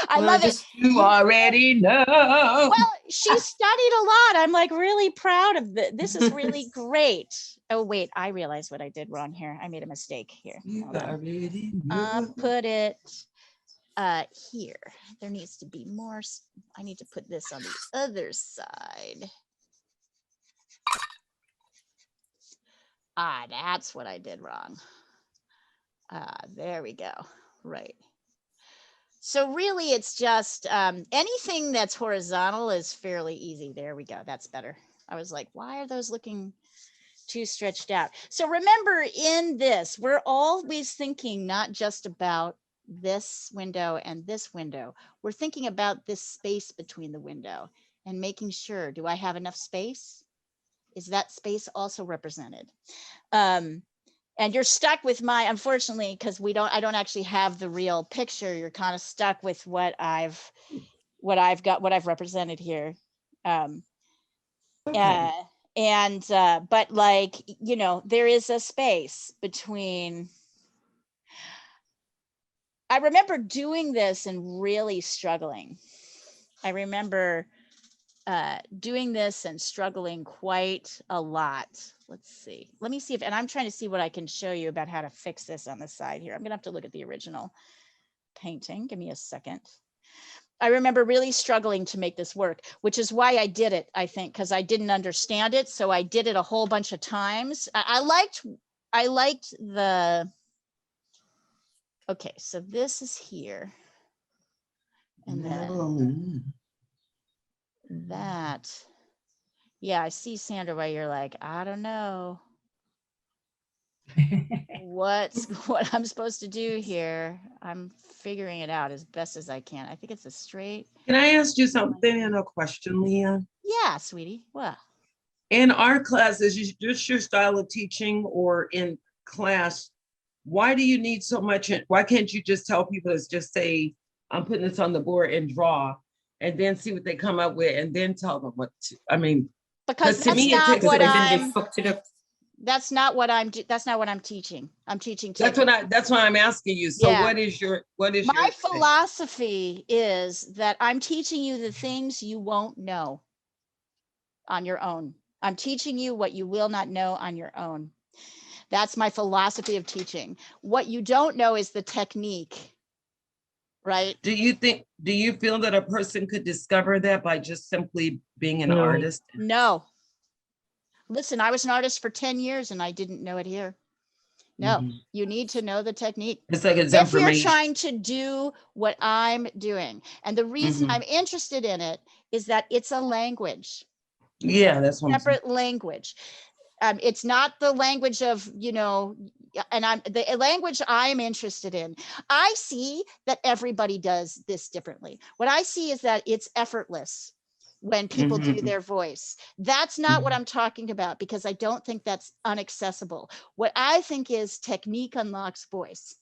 I Well, love it. just- You already know. Well, she studied a lot. I'm like really proud of it. This is really great. Oh, wait, I realized what I did wrong here. I made a mistake here. You Hold on. already know. Put it here. There needs to be more. I need to put this on the other side. Ah, that's what I did wrong. There we go. Right. So really it's just anything that's horizontal is fairly easy. There we go. That's better. I was like, why are those looking too stretched out? So remember in this, we're always thinking not just about this window and this window. We're thinking about this space between the window and making sure, do I have enough space? Is that space also represented? And you're stuck with my, unfortunately, because I don't actually have the real picture. You're kind of stuck with what I've represented here. Okay. But like, you know, there is a space between. I remember doing this and really struggling. I remember doing this and struggling quite a lot. Let's see. Let me see if, and I'm trying to see what I can show you about how to fix this on the side here. I'm gonna have to look at the original painting. Give me a second. I remember really struggling to make this work, which is why I did it, I think, because I didn't understand it. So I did it a whole bunch of times. I liked the, okay, so this is here. And then that, yeah, I see, Sandra, why you're like, I don't know what I'm supposed to do here. I'm figuring it out as best as I can. I think it's a straight. Can I ask you something and a question, Leah? Yeah, sweetie. What? In our classes, is just your style of teaching or in class, why do you need so much? Why can't you just tell people to just say, I'm putting this on the board and draw, and then see what they come up with and then tell them what to, I mean, Because to that's me, it not takes what away- Then they I'm, fucked it up. that's not what I'm teaching. I'm teaching that's why I'm asking you. So Yeah. what is your My thing? philosophy is that I'm teaching you the things you won't know on your own. I'm teaching you what you will not know on your own. That's my philosophy of teaching. What you don't know is the technique, right? Do you feel that a person could discover that by just simply being an No. artist? No. Listen, I was an artist for 10 years and I didn't know it here. No, Mhm. you need to know the technique. It's like it's If you're information. trying to do what I'm doing. And the reason Mhm. I'm interested in it is that it's a language, Yeah, that's what I'm saying. separate language. It's not the language of, you know, and the language I'm interested in. I see that everybody does this differently. What I see is that it's effortless when people do Mhm. their voice. That's not what I'm talking about, because I don't think that's inaccessible. What I think is technique unlocks voice.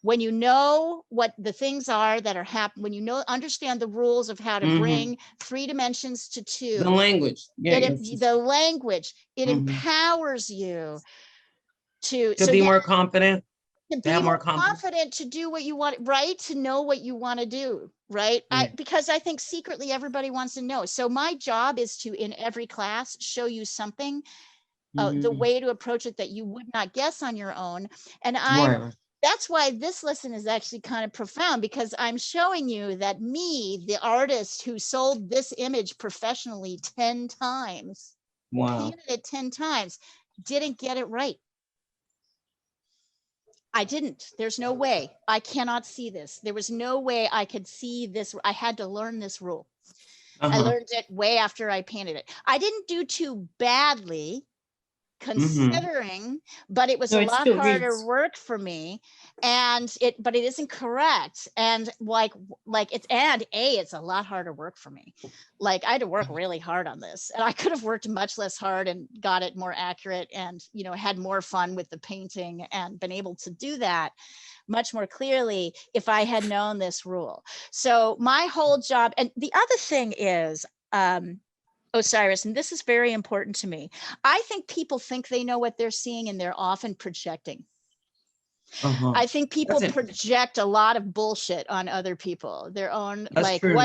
When you know what the things are that are happening, when you understand the rules of how to Mhm. bring 3 dimensions to 2, The language. Yeah. the language, it Mhm. empowers you to be yeah, more confident. to To be have more more confidence. confident to do what you want, right? To know what you want to do, right? Yeah. Because I think secretly everybody wants to know. So my job is to, in every class, show you something, the Mhm. way to approach it that you would not guess on your own. And Right. that's why this lesson is actually kind of profound, because I'm showing you that me, the artist who sold this image professionally 10 times, Wow. painted it 10 times, didn't get it right. I didn't. There's no way. I cannot see this. There was no way I could see this. I had to learn this rule. I Uh-huh. learned it way after I painted it. I didn't do too badly Mm-hmm. considering, but it was No, a it lot still harder reads. work for me. But it isn't correct. And it's a lot harder work for me. Like I had to work really hard on this, and I could have worked much less hard and got it more accurate and, had more fun with the painting and been able to do that much more clearly if I had known this rule. So my whole job, and the other thing is, Osiris, and this is very important to me, I think people think they know what they're seeing, and they're often projecting. Uh-huh. I think people That's it. project a lot of bullshit on other people, their own, That's like true.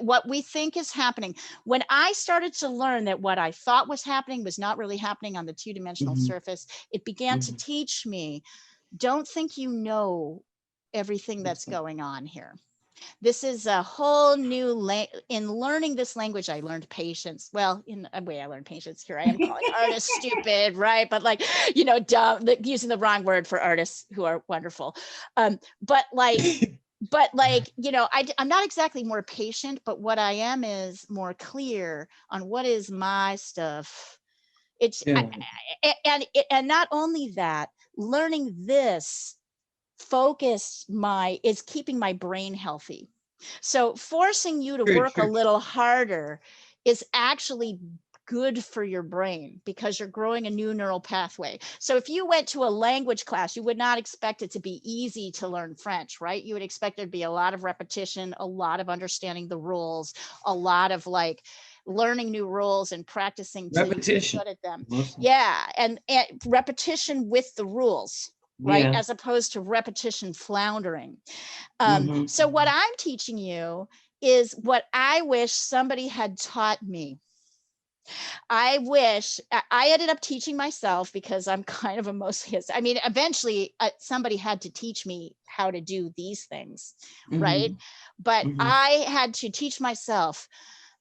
what we think is happening. When I started to learn that what I thought was happening was not really happening on the two-dimensional Mhm. surface, it began to Mhm. teach me, don't think you know everything that's going on here. This is a whole new in learning this language. I learned patience. Well, in a way I learned patience. Here I am calling artists stupid, right? But like, dumb, using the wrong word for artists who are wonderful. But I'm not exactly more patient, but what I am is more clear on what is my stuff. Yeah. And not only that, learning this is keeping my brain healthy. So forcing you to work a little harder is actually good for your brain, because you're growing a new neural pathway. So if you went to a language class, you would not expect it to be easy to learn French, right? You would expect there to be a lot of repetition, a lot of understanding the rules, a lot of like learning new rules and practicing till you get Repetition. good at them. Mostly. Yeah, and repetition with the rules, right? Yeah. As opposed to repetition floundering. Mhm. So what I'm teaching you is what I wish somebody had taught me. I wish I ended up teaching myself, because I'm kind of a mostly, eventually somebody had to teach me how to do these things, right? Mhm. But Mhm. I had to teach myself.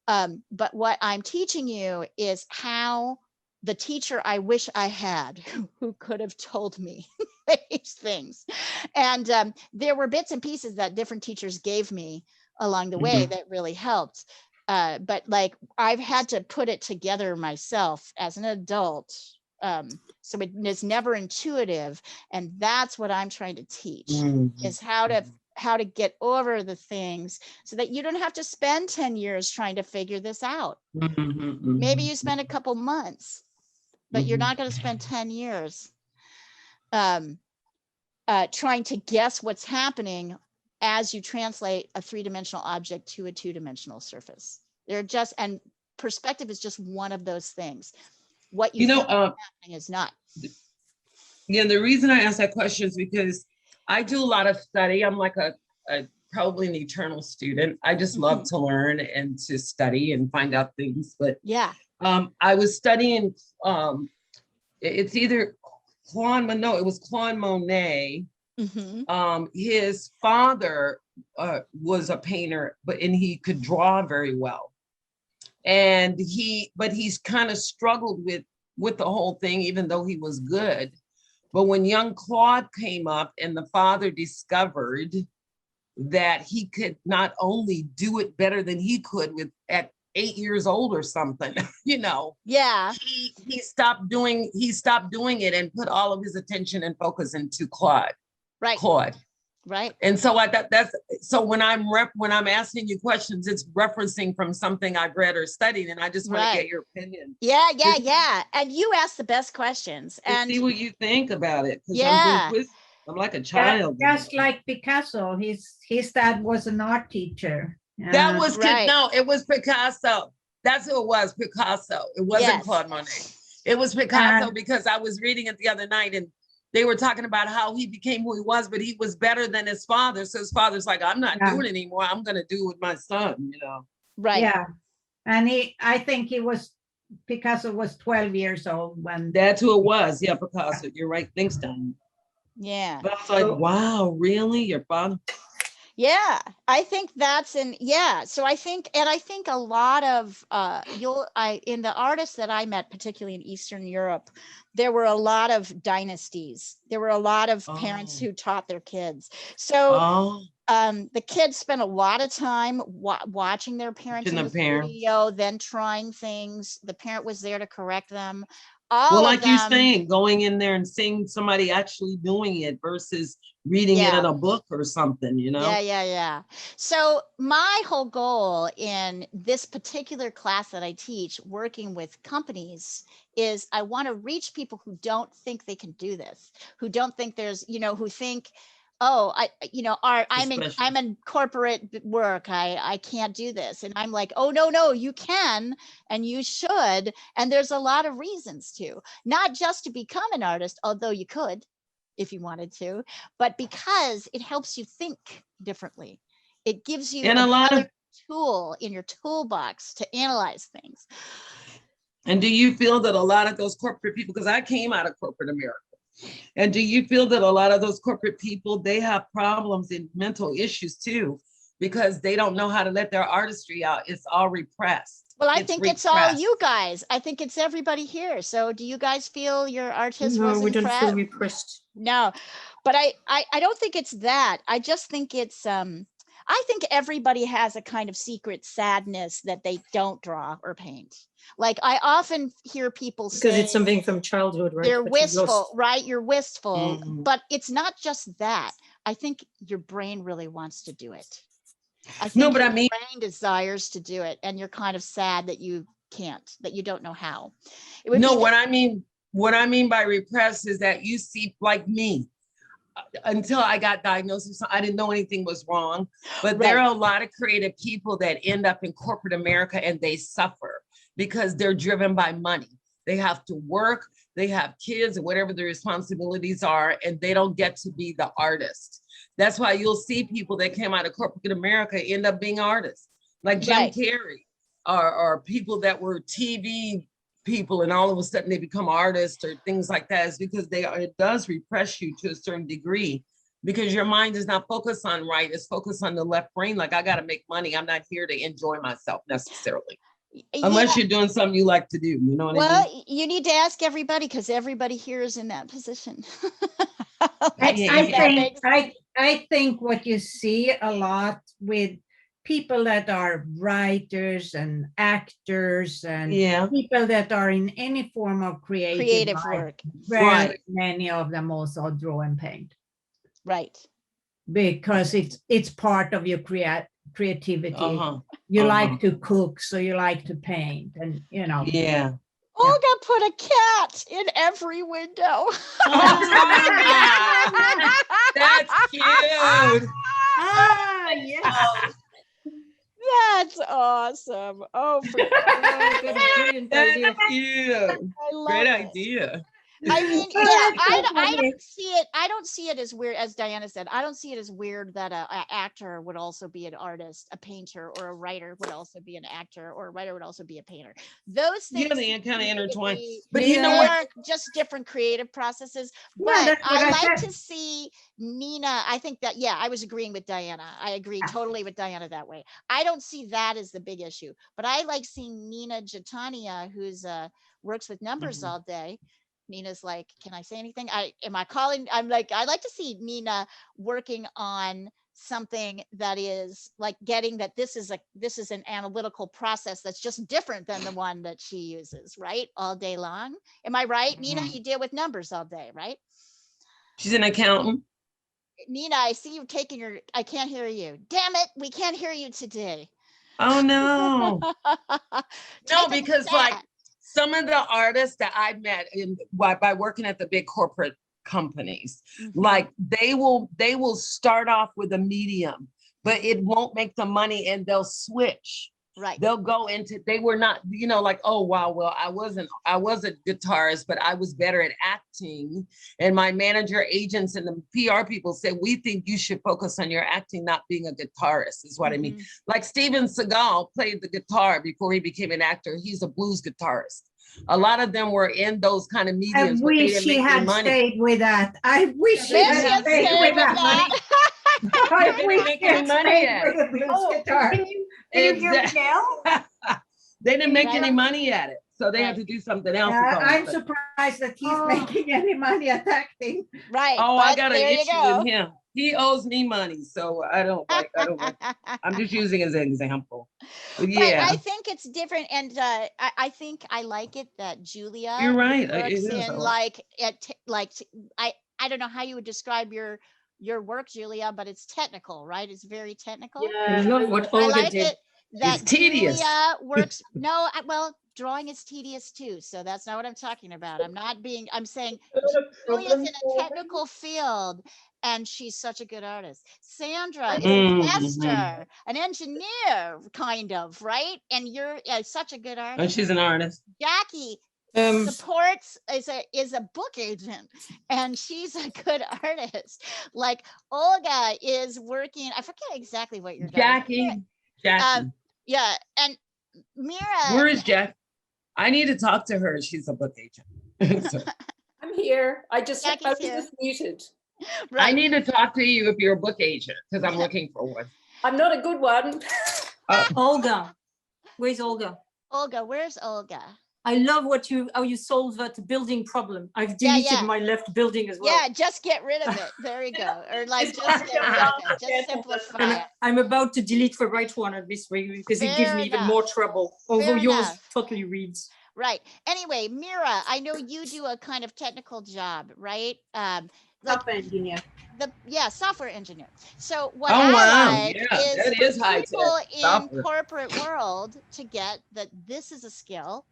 But what I'm teaching you is how the teacher I wish I had, who could have told me these things. And there were bits and pieces that different teachers gave me along the way Mhm. that really helped. But like I've had to put it together myself as an adult. So it is never intuitive. And that's what I'm trying to teach, Mhm. is how to get over the things so that you don't have to spend 10 years trying to figure this out. Mhm. Maybe Mhm. you spend a couple months, but you're Mhm. not going to spend 10 years trying to guess what's happening as you translate a three-dimensional object to a two-dimensional surface. And perspective is just one of those things. What you think is happening is not. Yeah, the reason I ask that question is because I do a lot of study. I'm like a probably an eternal student. I just love to learn and to study and find out things. But Yeah. I was studying, it's either it was Claude Monet. His father was a painter, and he could draw very well. And he's kind of struggled with the whole thing, even though he was good. But when young Claude came up and the father discovered that he could not only do it better than he could at 8 years old or something, Yeah. he stopped doing it and put all of his attention and focus into Claude. Right. And so when I'm asking you questions, it's referencing from something I've read or studied, and I just want to get your opinion. Yeah. And you ask the best questions and see what you think about it. Yeah. I'm like a child. Just like Picasso, his dad was an art teacher. That was Right. No, it was Picasso. That's who it was, Picasso. It wasn't Claude Monet. It was Picasso, because I was reading it the other night, and they were talking about how he became who he was, but he was better than his father. So his father's like, I'm not Yeah. doing it anymore. I'm going to do it with my son, you know. Right. Yeah. And I think Picasso was 12 years old when. That's who it was. Yeah, Picasso. You're right. Thanks, Diane. Yeah. But I was like, wow, really? Your father? Yeah, I think that's so I think a lot of in the artists that I met, particularly in Eastern Europe, there were a lot of dynasties. There were a lot of parents who taught their kids. So the kids spent a lot of time watching their parents in the studio, then trying things. The parent was there to correct them. Well, like you're saying, going in there and seeing somebody actually doing it versus reading it in a book or something, you know? Yeah. So my whole goal in this particular class that I teach, working with companies, is I want to reach people who don't think they can do this, who don't think there's, who think, oh, I'm in corporate work. I can't do this. And I'm like, oh, no, you can, and you should. And there's a lot of reasons to, not just to become an artist, although you could, if you wanted to, but because it helps you think differently. It gives you another tool in your toolbox to analyze things. And do you feel that a lot of those corporate people, because I came out of corporate America, and do you feel that a lot of those corporate people, they have problems and mental issues too, because they don't know how to let their artistry out? It's all repressed. Well, I think it's all you guys. I think it's everybody here. So do you guys feel your artist was we don't feel repressed. No, but I don't think it's that. I just think it's, I think everybody has a kind of secret sadness that they don't draw or paint. Like I often hear people say, because it's something from childhood, right? They're wistful, right? You're wistful, but it's not just that. I think your brain really wants to do it. I think your brain desires to do it, and you're kind of sad that you can't, that you don't know how. What I mean by repressed is that you see, like me, until I got diagnosed, I didn't know anything was wrong. But there are a lot of creative people that end up in corporate America and they suffer because they're driven by money. They have to work, they have kids, and whatever the responsibilities are, and they don't get to be the artist. That's why you'll see people that came out of corporate America end up being artists, like Jim Carrey, or people that were TV people, and all of a sudden they become artists or things like that. Is because it does repress you to a certain degree, because your mind is not focused on right, it's focused on the left brain. Like, I got to make money. I'm not here to enjoy myself necessarily. Unless you're doing something you like to do, you know what I mean? Well, you need to ask everybody, because everybody here is in that position. I think what you see a lot with people that are writers and actors and people that are in any form of creative work, many of them also draw and paint. Right. Because it's part of your creativity. You like to cook, so you like to paint, and Olga put a cat in every window. That's cute. Yes. That's awesome. Oh, that's cute. Great idea. I mean, I don't see it. I don't see it as weird, as Diana said. I don't see it as weird that an actor would also be an artist, a painter, or a writer would also be an actor, or a writer would also be a painter. Those things they kind of intertwine. But you know what? Just different creative processes. But I like to see Nina. I think that I was agreeing with Diana. I agree totally with Diana that way. I don't see that as the big issue. But I like seeing Nina Jatania, who's works with numbers all day. Nina's like, can I say anything? I'm like, I like to see Nina working on something that is like getting that this is an analytical process that's just different than the one that she uses, right? All day long. Am I right? Nina, you deal with numbers all day, right? She's an accountant. Nina, I see you taking I can't hear you. Damn it, we can't hear you today. Oh no. No, because like some of the artists that I met by working at the big corporate companies, like they will start off with a medium, but it won't make the money, and they'll switch Right. They'll go into, they were not, you know, like, oh, wow, well, I was a guitarist, but I was better at acting. And my manager, agents, and the PR people said, we think you should focus on your acting, not being a guitarist, is what I mean. Like Steven Seagal played the guitar before he became an actor. He's a blues guitarist. A lot of them were in those kind of I mediums, but they wish didn't she make any had money. stayed with that. I wish she Wish had she had stayed stayed with with that. that. I They didn't wish make she had any money stayed at with it. the blues guitar. Can you hear me Exact- now? They didn't make Right. any money at it, so they had Right. to do something else. is all I'm I'm saying. surprised that he's Oh. making any money at acting. Right. Oh, I but got an there you issue go. with him. He owes me money, so I don't like. I'm just using as an example. But But yeah, I think it's different, and I think I like it that Julia you're right. It works is. in like I don't know how you would describe your work, Julia, but it's technical, right? It's very technical. I love what I Olga like did. it that It's tedious. Julia works. No, well, drawing is tedious too, so that's not what I'm talking about. I'm saying Julia's in a technical field, and she's such a good artist. Sandra is an investor, an engineer, kind of, right? And you're such a good And artist. she's an artist. Jackie supports is a book agent, and she's a good artist. Like Olga is working. I forget exactly what you're doing. Jackie. Yeah, and Mira. Where is Jack? I need to talk to her. She's a book agent. So, I'm here. I was Jackie's here. just muted. Right. I need to talk to you if you're a book agent, because I'm looking for one. I'm not a good one. Olga. Where's Olga? Olga, where's Olga? I love how you solve that building problem. I've deleted yeah. my left building as well. Yeah, just get rid of it. There you go. Or like just get rid of it. Just simplify it. I'm about to delete the right one at this rate because it gives Fair me even enough. more trouble. Although Fair yours enough. totally reads. Right. Anyway, Mira, I know you do a kind of technical job, right? Like Software engineer. software engineer. So what Oh, I wow. like Yeah, is that for is high tech. people in Software. corporate world to get that this is a skill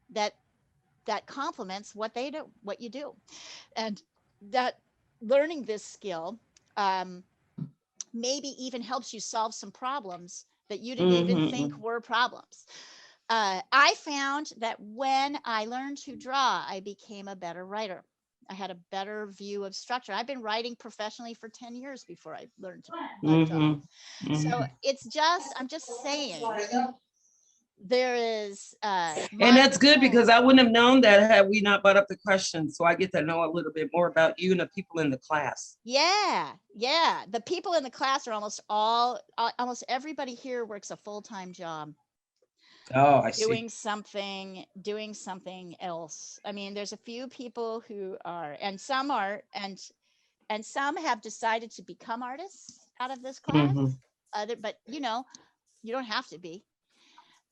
that complements what they do, what you do, and that learning this skill maybe even helps you solve some problems that you didn't even think were problems. I found that when I learned to draw, I became a better writer. I had a better view of structure. I've been writing professionally for 10 years before I learned to draw. So it's just, I'm just saying, there is And that's good, because I wouldn't have known that had we not brought up the question. So I get to know a little bit more about you and the people in the class. Yeah. The people in the class are almost everybody here works a full-time job. Oh, I see. Doing something else. I mean, there's a few people who are, and some are, and some have decided to become artists out of this class. But you don't have to be.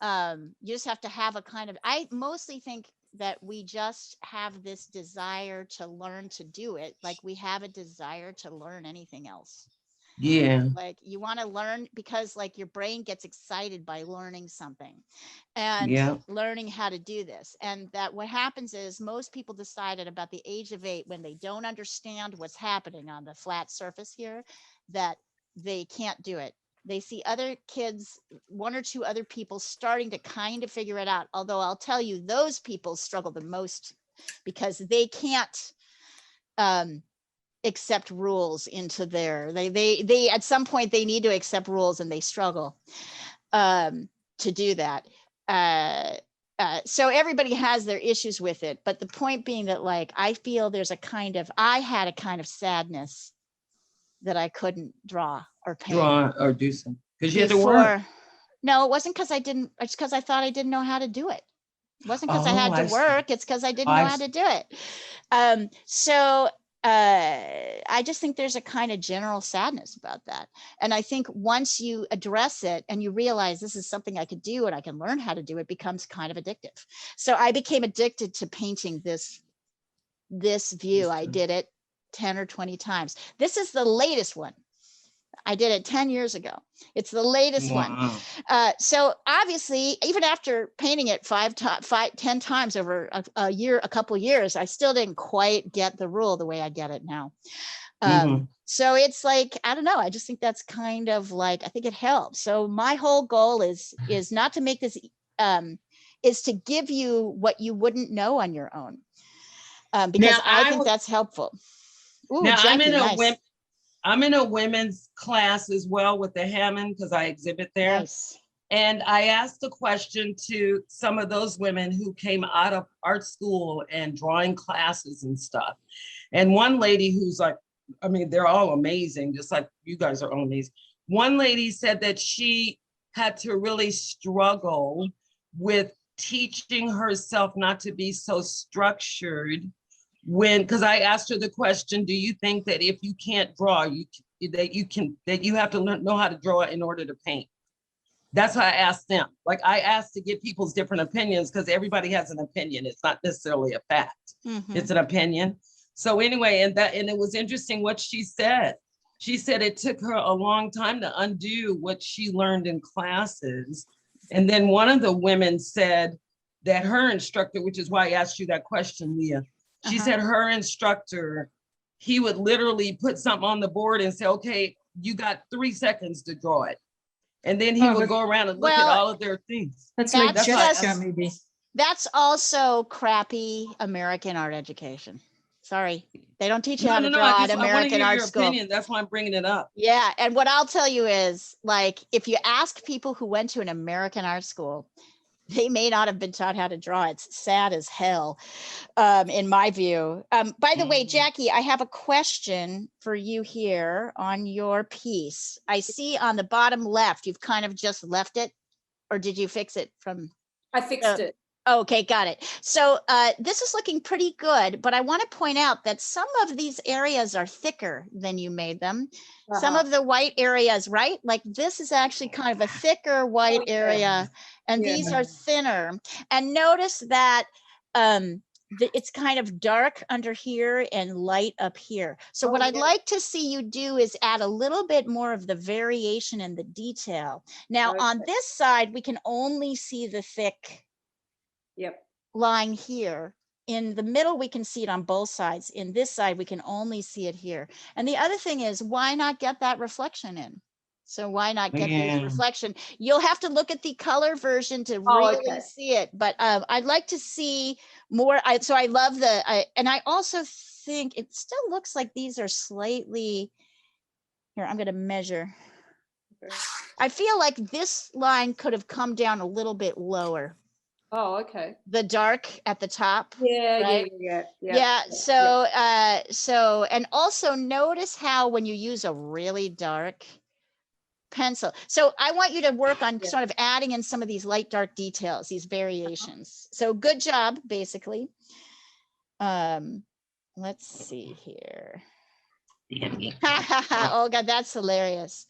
You just have to have a kind of, I mostly think that we just have this desire to learn to do it. Like we have a desire to learn anything else. Yeah. Like you want to learn because like your brain gets excited by learning something and learning how to do this. And that what happens is most people decide at about the age of 8, when they don't understand what's happening on the flat surface here, that they can't do it. They see other kids, 1 or 2 other people starting to kind of figure it out. Although I'll tell you, those people struggle the most because they can't accept rules into their, they at some point they need to accept rules and they struggle to do that. So everybody has their issues with it. But the point being that like, I feel I had a kind of sadness that I couldn't draw or paint. Draw or do something. Because you had to work. No, it wasn't because I didn't, it's because I thought I didn't know how to do it. It wasn't because I had to work. It's because I didn't know how to do it. So I just think there's a kind of general sadness about that. And I think once you address it and you realize this is something I could do and I can learn how to do, it becomes kind of addictive. So I became addicted to painting this view. I did it 10 or 20 times. This is the latest one. I did it 10 years ago. It's the latest one. So obviously, even after painting it 10 times over a couple years, I still didn't quite get the rule the way I get it now. So it's like, I don't know. I just think that's kind of like, I think it helps. So my whole goal is not to make this, is to give you what you wouldn't know on your own. Because Now, I think that's helpful. Ooh, now Jackie, nice. I'm in a women's class as well with the Hammond because I exhibit there. Nice. And I asked a question to some of those women who came out of art school and drawing classes and stuff. And one lady who's like, I mean, they're all amazing, just like you guys are all amazing. One lady said that she had to really struggle with teaching herself not to be so structured because I asked her the question, do you think that if you can't draw, that you have to know how to draw in order to paint? That's why I asked them. Like I asked to get people's different opinions because everybody has an opinion. It's not necessarily a fact. It's an opinion. So anyway, and it was interesting what she said. She said it took her a long time to undo what she learned in classes. And then one of the women said that her instructor, which is why I asked you that question, Leah, she said her instructor, he would literally put something on the board and say, okay, you got 3 seconds to draw it. And then he would go around and look at all of their things. That's like That's gesture, maybe. That's also crappy American art education. Sorry, they don't teach you how to draw at American art school. Opinion. That's why I'm bringing it up. Yeah, and what I'll tell you is, like, if you ask people who went to an American art school, they may not have been taught how to draw. It's sad as hell, in my view. By the way, Jackie, I have a question for you here on your piece. I see on the bottom left, you've kind of just left it, or did you fix it from? I fixed it. Okay, got it. So this is looking pretty good, but I want to point out that some of these areas are thicker than you made them. Some of the white areas, right? Like this is actually kind of a thicker white area, and these are thinner. And notice that it's kind of dark under here and light up here. So what I'd like to see you do is add a little bit more of the variation and the detail. Now on this side, we can only see the thick line here. In the middle, we can see it on both sides. In this side, we can only see it here. And the other thing is, why not get that reflection in? So why not get the reflection? You'll have to look at the color version to really see it. But I'd like to see more. So I love and I also think it still looks like these are slightly, here, I'm going to measure. I feel like this line could have come down a little bit lower. Oh, okay. The dark at the top. Yeah. So and also notice how when you use a really dark pencil. So I want you to work on sort of adding in some of these light dark details, these variations. So good job, basically. Let's see here. Oh God, that's hilarious.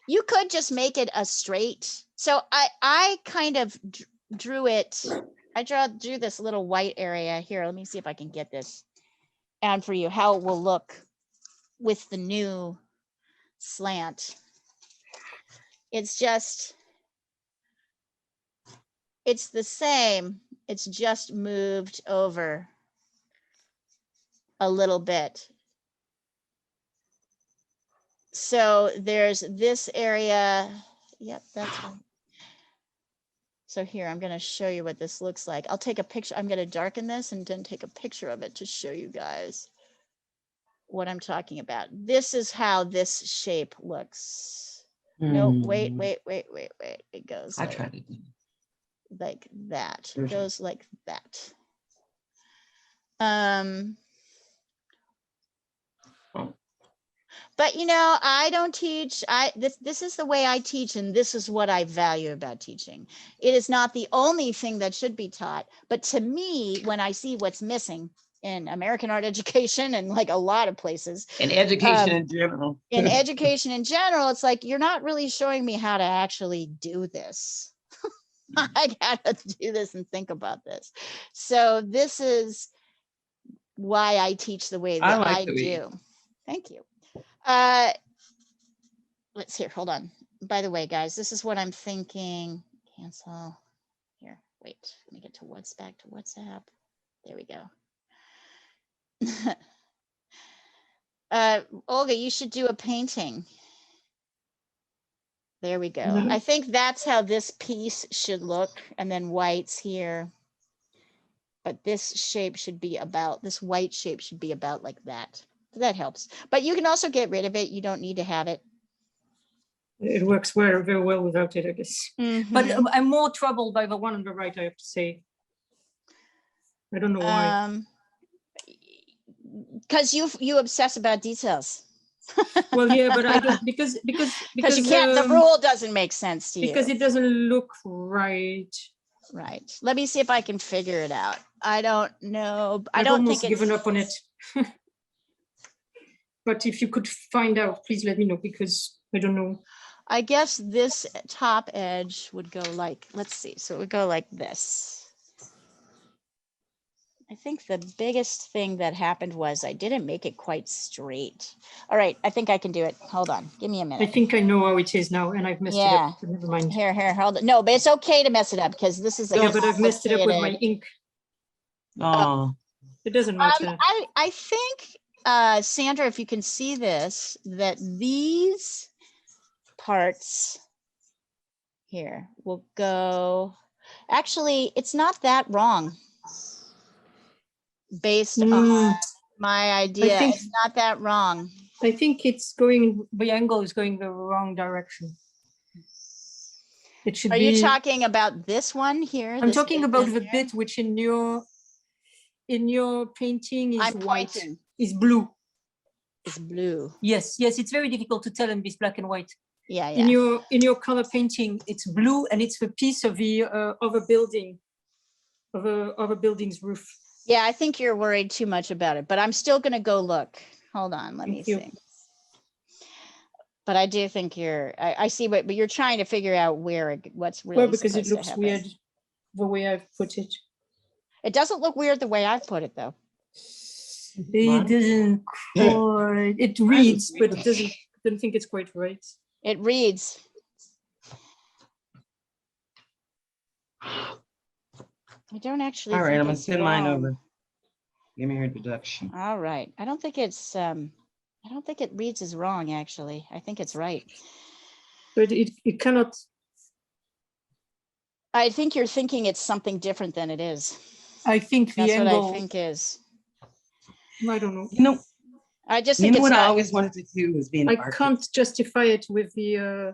You could just make it a straight. So I kind of drew it. I drew this little white area here. Let me see if I can get this and for you how it will look with the new slant. It's the same. It's just moved over a little bit. So there's this area. Yep, that's right. So here, I'm going to show you what this looks like. I'll take a picture. I'm going to darken this and then take a picture of it to show you guys what I'm talking about. This is how this shape looks. No, wait. It goes I tried it. Like that. It goes like that. But you know, I don't teach. This is the way I teach, and this is what I value about teaching. It is not the only thing that should be taught, but to me, when I see what's missing in American art education and like a lot of places, in education in general, it's like you're not really showing me how to actually do this. I gotta do this and think about this. So this is why I teach the way that I do. Thank you. Let's hear, hold on. By the way, guys, this is what I'm thinking. Cancel here. Wait, let me get to back to WhatsApp. There we go. Olga, you should do a painting. There we go. Mhm. I think that's how this piece should look, and then whites here. But this shape should be about, this white shape should be about like that. So that helps. But you can also get rid of it. You don't need to have it. It works very well without it, I guess. But Mhm. I'm more troubled by the one on the right, I have to say. I don't know why. Because you obsess about details. Well, yeah, but I don't, because Because you can't, the rule doesn't make sense to you. because it doesn't look right. Right. Let me see if I can figure it out. I don't know. I I've don't almost think it's given up on it. But if you could find out, please let me know, because I don't know. I guess this top edge would go like, let's see. So it would go like this. I think the biggest thing that happened was I didn't make it quite straight. All right, I think I can do it. Hold on, give me a I minute. think I know how it is now, and I've messed it Yeah. up. But never mind. Here, hold on. No, but it's okay to mess it up because this is a Yeah, but I've messed it up with my complicated- ink. Oh, It doesn't matter. I think, Sandra, if you can see this, that these parts here will go, actually, it's not that wrong. Based on my idea, think- it's not that wrong. I think it's going, the angle is going the wrong direction. It should Are be. you talking about this one here? I'm This talking bit about in the here? bit which in your painting is I'm white, pointing. is blue. It's blue. Yes, it's very difficult to tell in this black and white. Yeah, In yeah. your color painting, it's blue, and it's the piece of the of a building, of a building's roof. Yeah, I think you're worried too much about it, but I'm still gonna go look. Hold on, let me Thank you. see. But I do think I see what, but you're trying to figure out what's really Well, because it supposed to looks happen. weird the way I've put it. It doesn't look weird the way I've put it though. It doesn't quite. It reads, but it doesn't. I don't think it's quite right. It reads. I don't actually. all right. think I'm gonna it's send mine wrong. over. Give me her deduction. All right. I don't think it's I don't think it reads as wrong actually. I think it's right. But it cannot. I think you're thinking it's something different than it is. I think the That's what angle. I think is. I don't know. You know, I just you think know it's what I not, always wanted to do was be an I artist. can't justify it with a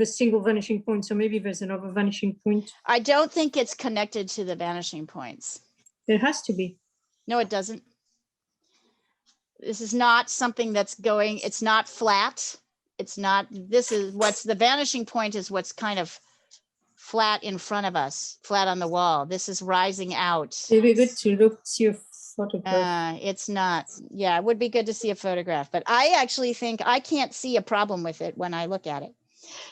single vanishing point. So maybe there's another vanishing point. I don't think it's connected to the vanishing points. There has to be. No, it doesn't. This is not something that's going, it's not flat. It's not, this is what's the vanishing point is what's kind of flat in front of us, flat on the wall. This is rising out. It'd be good to see a photograph. It's not, yeah, it would be good to see a photograph, but I actually think I can't see a problem with it when I look at it.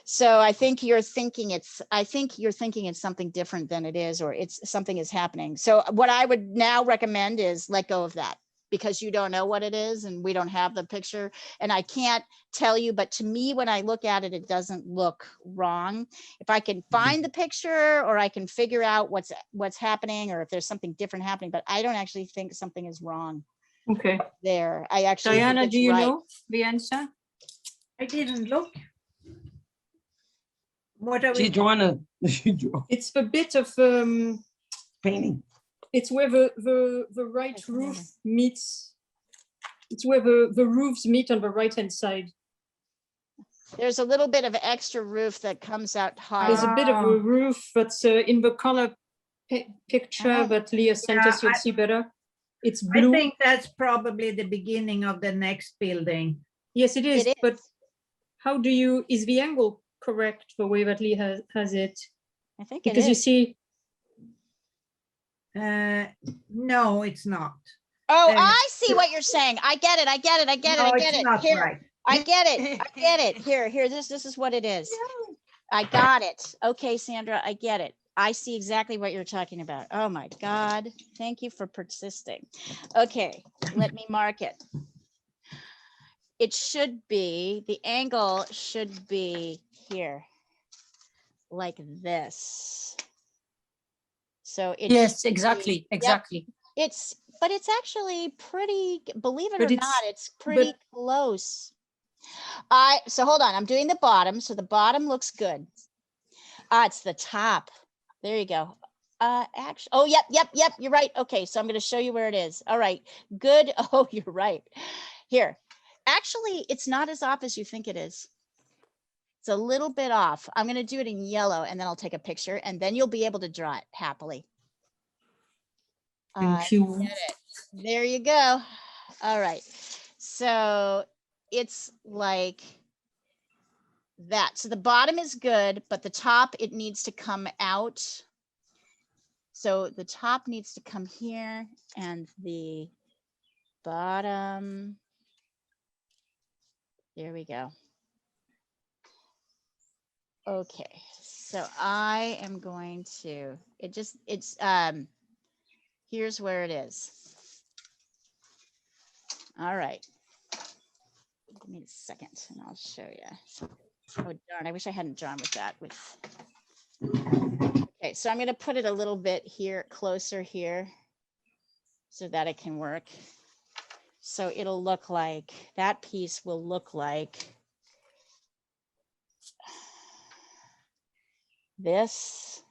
So I think you're thinking it's something different than it is, or it's something is happening. So what I would now recommend is let go of that, because you don't know what it is and we don't have the picture and I can't tell you, but to me, when I look at it, it doesn't look wrong. If I can find the picture or I can figure out what's happening or if there's something different happening, but I don't actually think something is wrong Okay. there. I actually think Diana, it's do you right. know the answer? I didn't look. What are She we? drawn a she drew It's the bit of painting. it's where the right roof meets. It's where the roofs meet on the right hand side. There's a little bit of extra roof that comes out higher. There's a bit of a roof that's in the color picture that Leah sent us. You'll see better. It's I blue. think that's probably the beginning of the next building. Yes, it is. It But is. how do you? Is the angle correct the way that Leah has it? I think it Because you is. see, No, it's not. Oh, and- I see what you're saying. I get it. No, it's not Here, right. I get it. Here, this is what it is. I got it. Okay, Sandra, I get it. I see exactly what you're talking about. Oh my God. Thank you for persisting. Okay, let me mark it. It should be, the angle should be here, like this. So it yes, should be- exactly, yep, exactly. but it's actually pretty, believe it But or it's- not, it's pretty close. So hold on, I'm doing the bottom. So the bottom looks good. It's the top. There you go. Actually, oh, yep, you're right. Okay, so I'm going to show you where it is. All right, good. Oh, you're right. Here, actually, it's not as off as you think it is. It's a little bit off. I'm going to do it in yellow, and then I'll take a picture, and then you'll be able to draw it happily. Thank you. Get it. There you go. All right. So it's like that. So the bottom is good, but the top, it needs to come out. So the top needs to come here, and the bottom, there we go. Okay, so I am going to, here's where it is. All right. Give me a second and I'll show you. Oh darn, I wish I hadn't drawn with that. Okay, so I'm going to put it a little bit here, closer here, so that it can work. So it'll look like, that piece will look like this.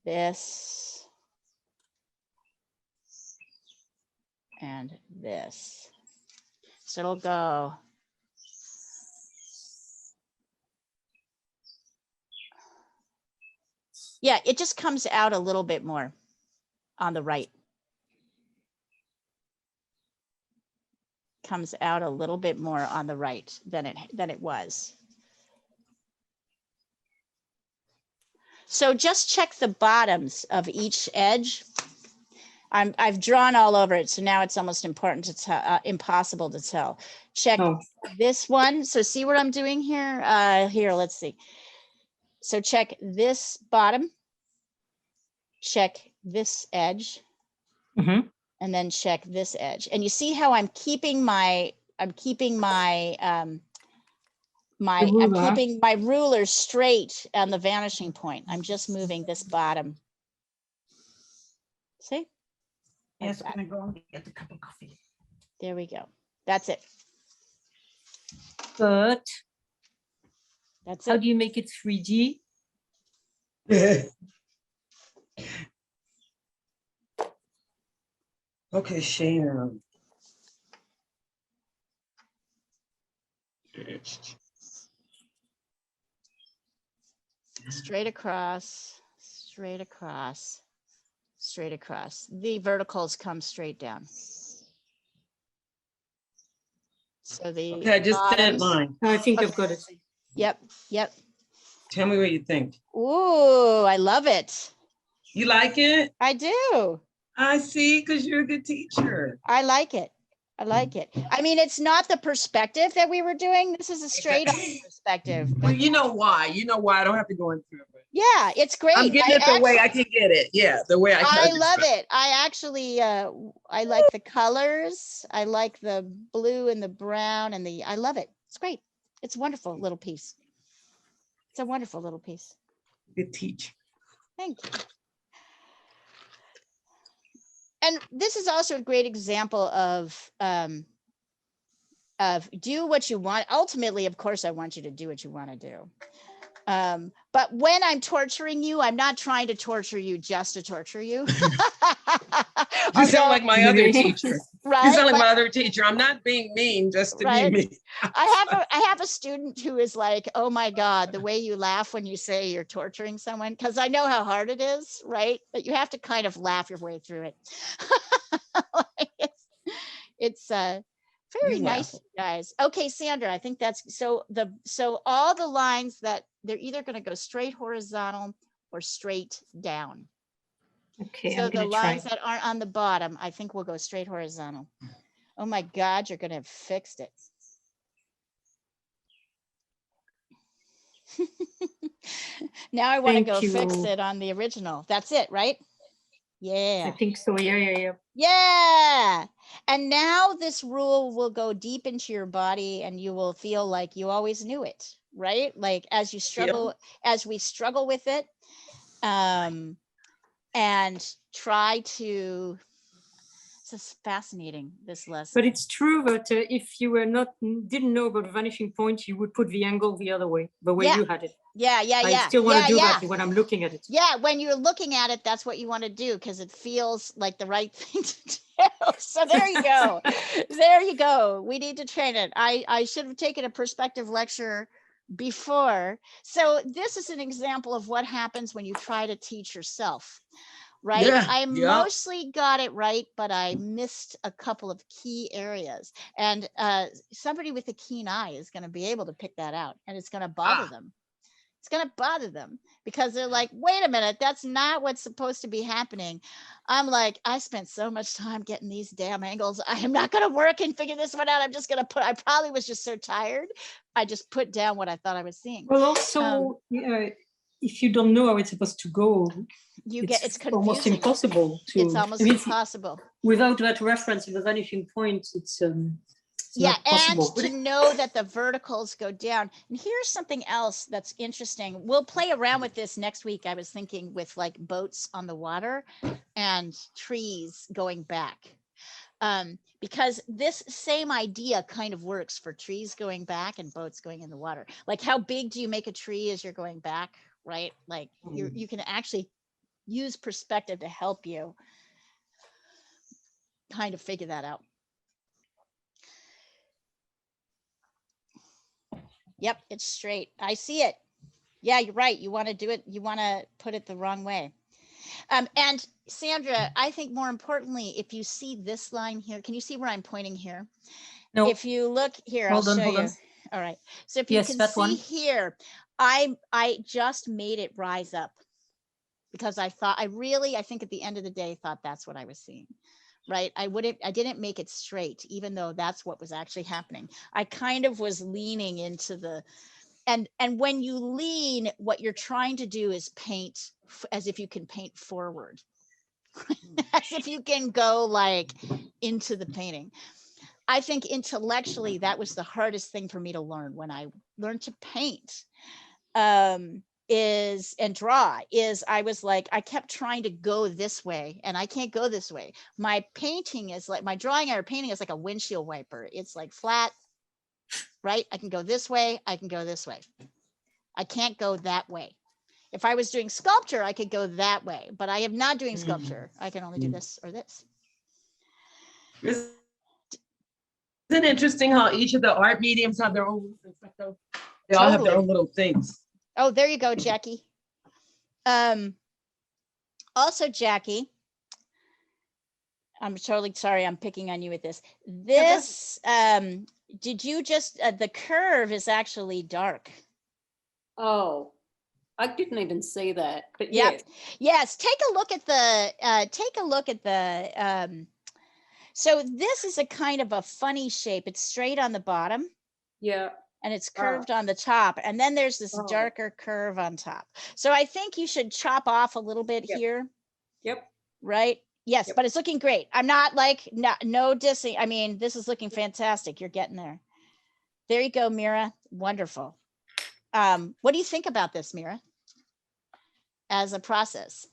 This. And this. So it'll go. Yeah, it just comes out a little bit more on the right. Comes out a little bit more on the right than it was. So just check the bottoms of each edge. I've drawn all over it, so now it's almost important to tell, impossible to tell. Check this one. So see what I'm doing here? Here, let's see. So check this bottom. Check this edge. Mm-hmm. And then check this edge. And you see how I'm keeping my ruler straight on the vanishing point. I'm just moving this bottom. See? Yes, I'm gonna go and get a cup of coffee. There we go. That's it. But That's how it. do you make it 3D? Okay, Sharon. Straight across, straight across, straight across. The verticals come straight down. So the Okay, I just sent mine. I think I've got it. Yep. Tell me what you think. Ooh, I love it. You like it? I do. I see, because you're a good teacher. I like it. I like it. I mean, it's not the perspective that we were doing. This is a straight on perspective. Well, you know why. You know why. I don't have to go into it. Yeah, it's great. I'm getting it the way I can get it. Yeah, the way I can. I love it. I actually, I like the colors. I like the blue and the brown and I love it. It's great. It's a wonderful little piece. It's a wonderful little piece. Good teach. Thank you. And this is also a great example of do what you want. Ultimately, of course, I want you to do what you want to do. But when I'm torturing you, I'm not trying to torture you just to torture you. You sound like my other teacher. Right? You sound like my other teacher. I'm not being mean just to be mean. I have a student who is like, oh my God, the way you laugh when you say you're torturing someone, because I know how hard it is, right? But you have to kind of laugh your way through it. It's very nice, guys. Okay, Sandra, I think that's so all the lines that they're either going to go straight horizontal or straight down. Okay, so I'm gonna the lines that aren't on the bottom, I think will go straight horizontal. Oh my God, you're going to have fixed it. Now I want to go fix it on the original. That's it, right? Yeah. I think so. Yeah. Yeah. And now this rule will go deep into your body and you will feel like you always knew it, right? Like as you struggle, as we struggle with it, and try to, this is fascinating, this lesson. But it's true that if you didn't know about vanishing point, you would put the angle the other way, the way you had it. Yeah. I still want to do that when I'm looking at it. Yeah, when you're looking at it, that's what you want to do because it feels like the right thing to do. So there you go. There you go. We need to train it. I should have taken a perspective lecture before. So this is an example of what happens when you try to teach yourself. Right? Yeah, I yeah. mostly got it right, but I missed a couple of key areas. And somebody with a keen eye is going to be able to pick that out, and it's going to bother them. It's going to bother them because they're like, wait a minute, that's not what's supposed to be happening. I'm like, I spent so much time getting these damn angles. I am not going to work and figure this one out. I'm just going to I probably was just so tired. I just put down what I thought I was seeing. Well, also, if you don't know how it's supposed to go, it's confusing. Almost impossible to. It's almost impossible. Without that reference of the vanishing point, it's yeah, not possible. And to know that the verticals go down. And here's something else that's interesting. We'll play around with this next week. I was thinking with like boats on the water and trees going back. Because this same idea kind of works for trees going back and boats going in the water. Like how big do you make a tree as you're going back, right? Like you can actually use perspective to help you kind of figure that out. Yep, it's straight. I see it. Yeah, you're right. You want to do it. You want to put it the wrong way. And Sandra, I think more importantly, if you see this line here, can you see where I'm pointing here? No. If you look here, I'll show you. All right. So if you can see here, I just made it rise up because I think at the end of the day, thought that's what I was seeing. Right. I didn't make it straight, even though that's what was actually happening. I kind of was leaning into the, and when you lean, what you're trying to do is paint as if you can paint forward, as if you can go like into the painting. I think intellectually, that was the hardest thing for me to learn when I learned to paint. And draw is I was like, I kept trying to go this way and I can't go this way. My painting is like, my drawing or painting is like a windshield wiper. It's like flat, right? I can go this way. I can go this way. I can't go that way. If I was doing sculpture, I could go that way, but I am not doing sculpture. I can only do this or this. Isn't it interesting how each of the art mediums have their own rules and stuff though? They all have their own little things. Oh, there you go, Jackie. Also, Jackie, I'm totally sorry, I'm picking on you with this. This, did you just, the curve is actually dark. Oh, I didn't even see that, but yep. Yes, take a look at the, so this is a kind of a funny shape. It's straight on the bottom. Yeah. And it's curved on the top. And then there's this darker curve on top. So I think you should chop off a little bit here. Yep. Right? Yes, but it's looking great. I'm not like, no dissing. I mean, this is looking fantastic. You're getting there. There you go, Mira. Wonderful. What do you think about this, Mira, as a process?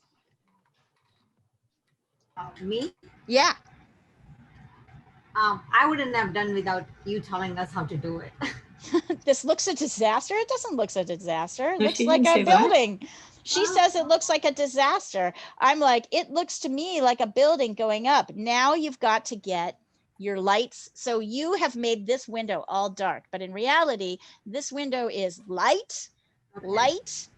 Me? Yeah. I wouldn't have done without you telling us how to do it. This looks a disaster. It doesn't look a disaster. It looks like a building. She says it looks like a disaster. I'm like, it looks to me like a building going up. Now you've got to get your lights. So you have made this window all dark, but in reality, this window is light, light,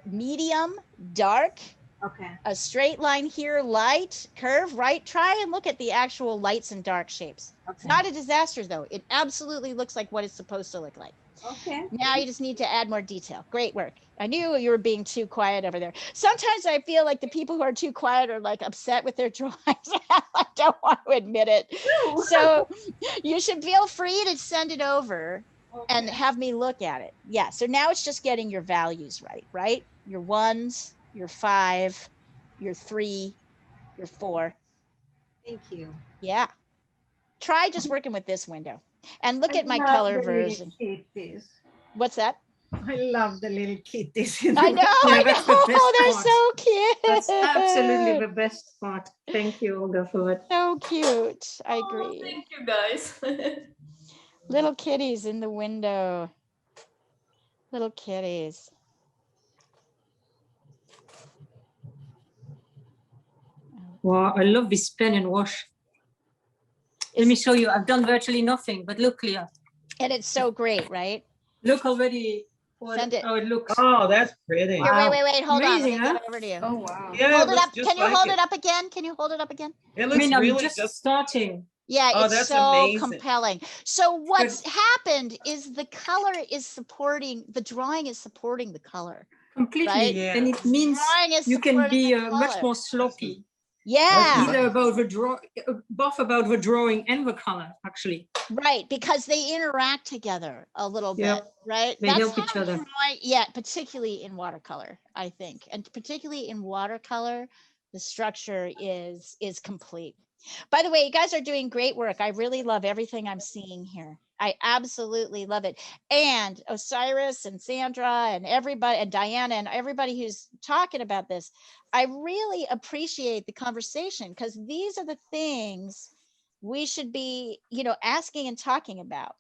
medium, dark. Okay. A straight line here, light, curve, right? Try and look at the actual lights and dark shapes. Okay. It's not a disaster though. It absolutely looks like what it's supposed to look like. Okay. Now you just need to add more detail. Great work. I knew you were being too quiet over there. Sometimes I feel like the people who are too quiet are like upset with their drawings. I don't want to admit it. So you should feel free to send it over and have me look at it. Yeah. So now it's just getting your values right? Your 1s, your 5, your 3, your 4. Thank you. Yeah. Try just working with this window and look at my color version. What's that? I love the little kitties. In I the know, I that's the best know, they're part. so cute. That's absolutely the best part. Thank you, Olga, for it. So cute. I agree. Thank you, guys. Little kitties in the window. Little kitties. Wow, I love this pen and wash. Let me show you. I've done virtually nothing, but look, Leah. And it's so great, right? Look already Send it. how it looks. Oh, that's pretty. Here, wait, hold on. Let Amazing, me get huh? it over to you. Oh, wow. Yeah, Hold it looks up. just Can you like hold it up again? Can you hold it up again? It I looks mean, I'm really just just. starting. Yeah, Oh, it's that's so amazing. compelling. So what's happened is the color is supporting, the drawing is supporting the color. Completely. Right? Yeah. And it means Drawing is you can supporting be the much color. more sloppy. Yeah, Either about the both about the drawing and the color, actually. right, because they interact together a little bit, Yeah, right? they help each how other. yeah, particularly in watercolor, I think. And particularly in watercolor, the structure is complete. By the way, you guys are doing great work. I really love everything I'm seeing here. I absolutely love it. And Osiris and Sandra and everybody and Diana and everybody who's talking about this, I really appreciate the conversation because these are the things we should be, asking and talking about,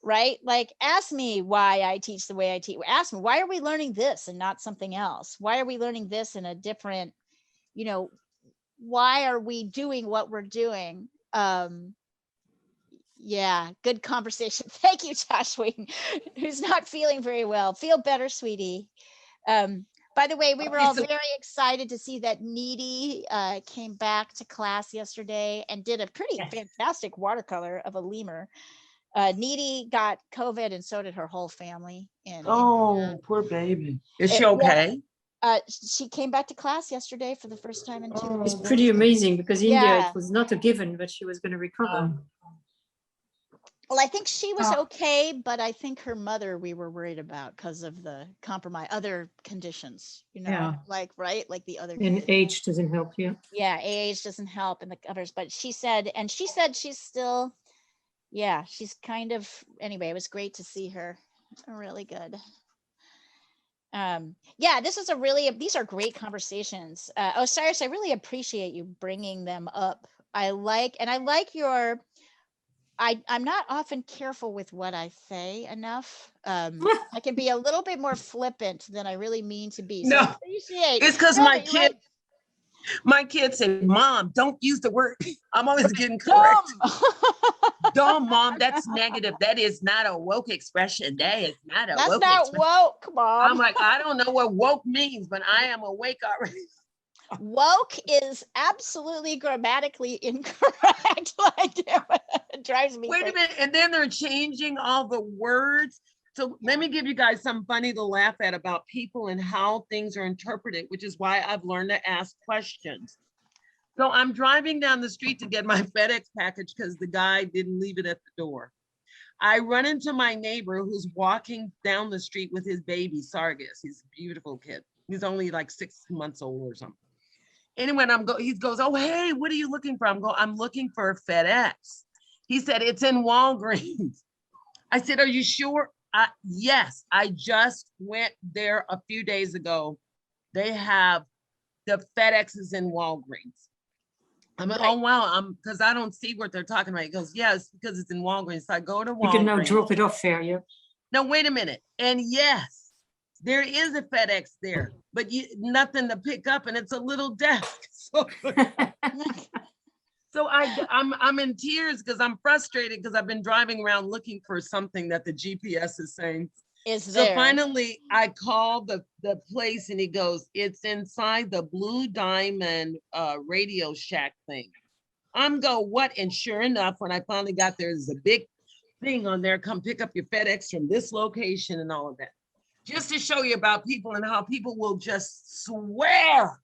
right? Like, ask me why I teach the way I teach. Ask me, why are we learning this and not something else? Why are we learning this in a different, why are we doing what we're doing? Yeah, good conversation. Thank you, Josh Wheaton, who's not feeling very well. Feel better, sweetie. By the way, we were all very excited to see that Needy came back to class yesterday and did a pretty fantastic watercolor of a lemur. Needy got COVID and so did her whole family. And Poor baby. Is she okay? she came back to class yesterday for the first time in 2 It's weeks. pretty amazing because India, Yeah. it was not a given that she was going to recover. Well, I think she was okay, but I think her mother we were worried about because of the other conditions, like, right? Like the other And kids. age doesn't help you. Yeah, age doesn't help in the others, but she said she's still, she's kind of, anyway, it was great to see her. Really good. These are great conversations. Osiris, I really appreciate you bringing them up. I like your, I'm not often careful with what I say enough. I can be a little bit more flippant than I really mean to be. So No, I appreciate it's because my kids say, Mom, don't use the word. I'm always getting correct. Dumb, Mom, that's negative. That is not a woke expression. That's not woke, Mom. I'm like, I don't know what woke means, but I am awake already. Woke is absolutely grammatically incorrect. Like, it drives me Wait a minute, and then they're changing all the words. So let me give you guys something funny to laugh at about people and how things are interpreted, which is why I've learned to ask questions. So I'm driving down the street to get my FedEx package because the guy didn't leave it at the door. I run into my neighbor who's walking down the street with his baby, Sargis. He's a beautiful kid. He's only like 6 months old or something. Anyway, he goes, oh, hey, what are you looking for? I'm looking for FedEx. He said, it's in Walgreens. I said, are you sure? Yes, I just went there a few days ago. They have the FedExes in Walgreens. I'm like, oh, wow, because I don't see what they're talking about. He goes, yeah, it's because it's in Walgreens. So I go to Walgreens. You can now drop it off there, yeah. No, wait a minute. And yes, there is a FedEx there, but nothing to pick up, and it's a little desk. So I'm in tears because I'm frustrated because I've been driving around looking for something that the GPS is saying is there. So finally, I called the place, and he goes, "It's inside the Blue Diamond Radio Shack thing." What? And sure enough, when I finally got there, there's a big thing on there. Come pick up your FedEx from this location and all of that. Just to show you about people and how people will just swear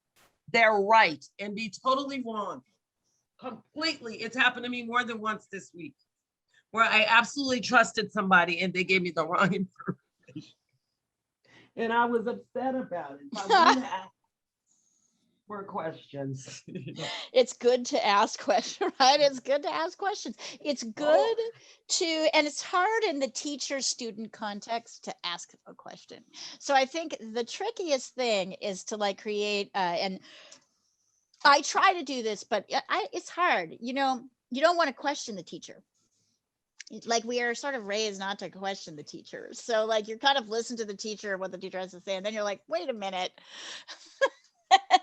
they're right and be totally wrong. Completely. It's happened to me more than once this week where I absolutely trusted somebody and they gave me the wrong information. And I was upset about it. more questions. It's good to ask questions, right? It's good to ask questions. It's good to, and it's hard in the teacher-student context to ask a question. So I think the trickiest thing is to like create, and I try to do this, but it's hard. You know, you don't want to question the teacher. Like we are sort of raised not to question the teacher. So like you're kind of listen to the teacher, what the teacher has to say, and then you're like, wait a minute.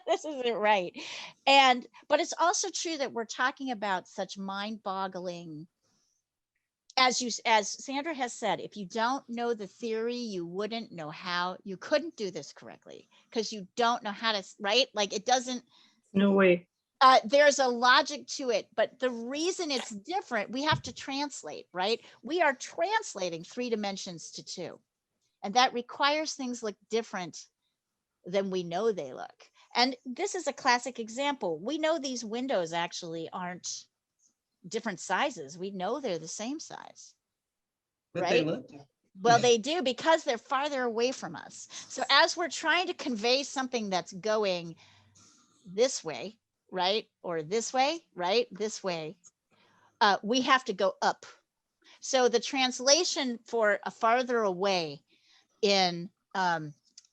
This isn't right. But it's also true that we're talking about such mind-boggling, as Sandra has said, if you don't know the theory, you wouldn't know how, you couldn't do this correctly because you don't know how to, right? Like it doesn't. No way. There's a logic to it, but the reason it's different, we have to translate, right? We are translating 3 dimensions to 2, and that requires things look different than we know they look. And this is a classic example. We know these windows actually aren't different sizes. We know they're the same size, But right? they look Well, they do because they're farther away from us. So as we're trying to convey something that's going this way, right? Or this way, right? This way, we have to go up. So the translation for a farther away in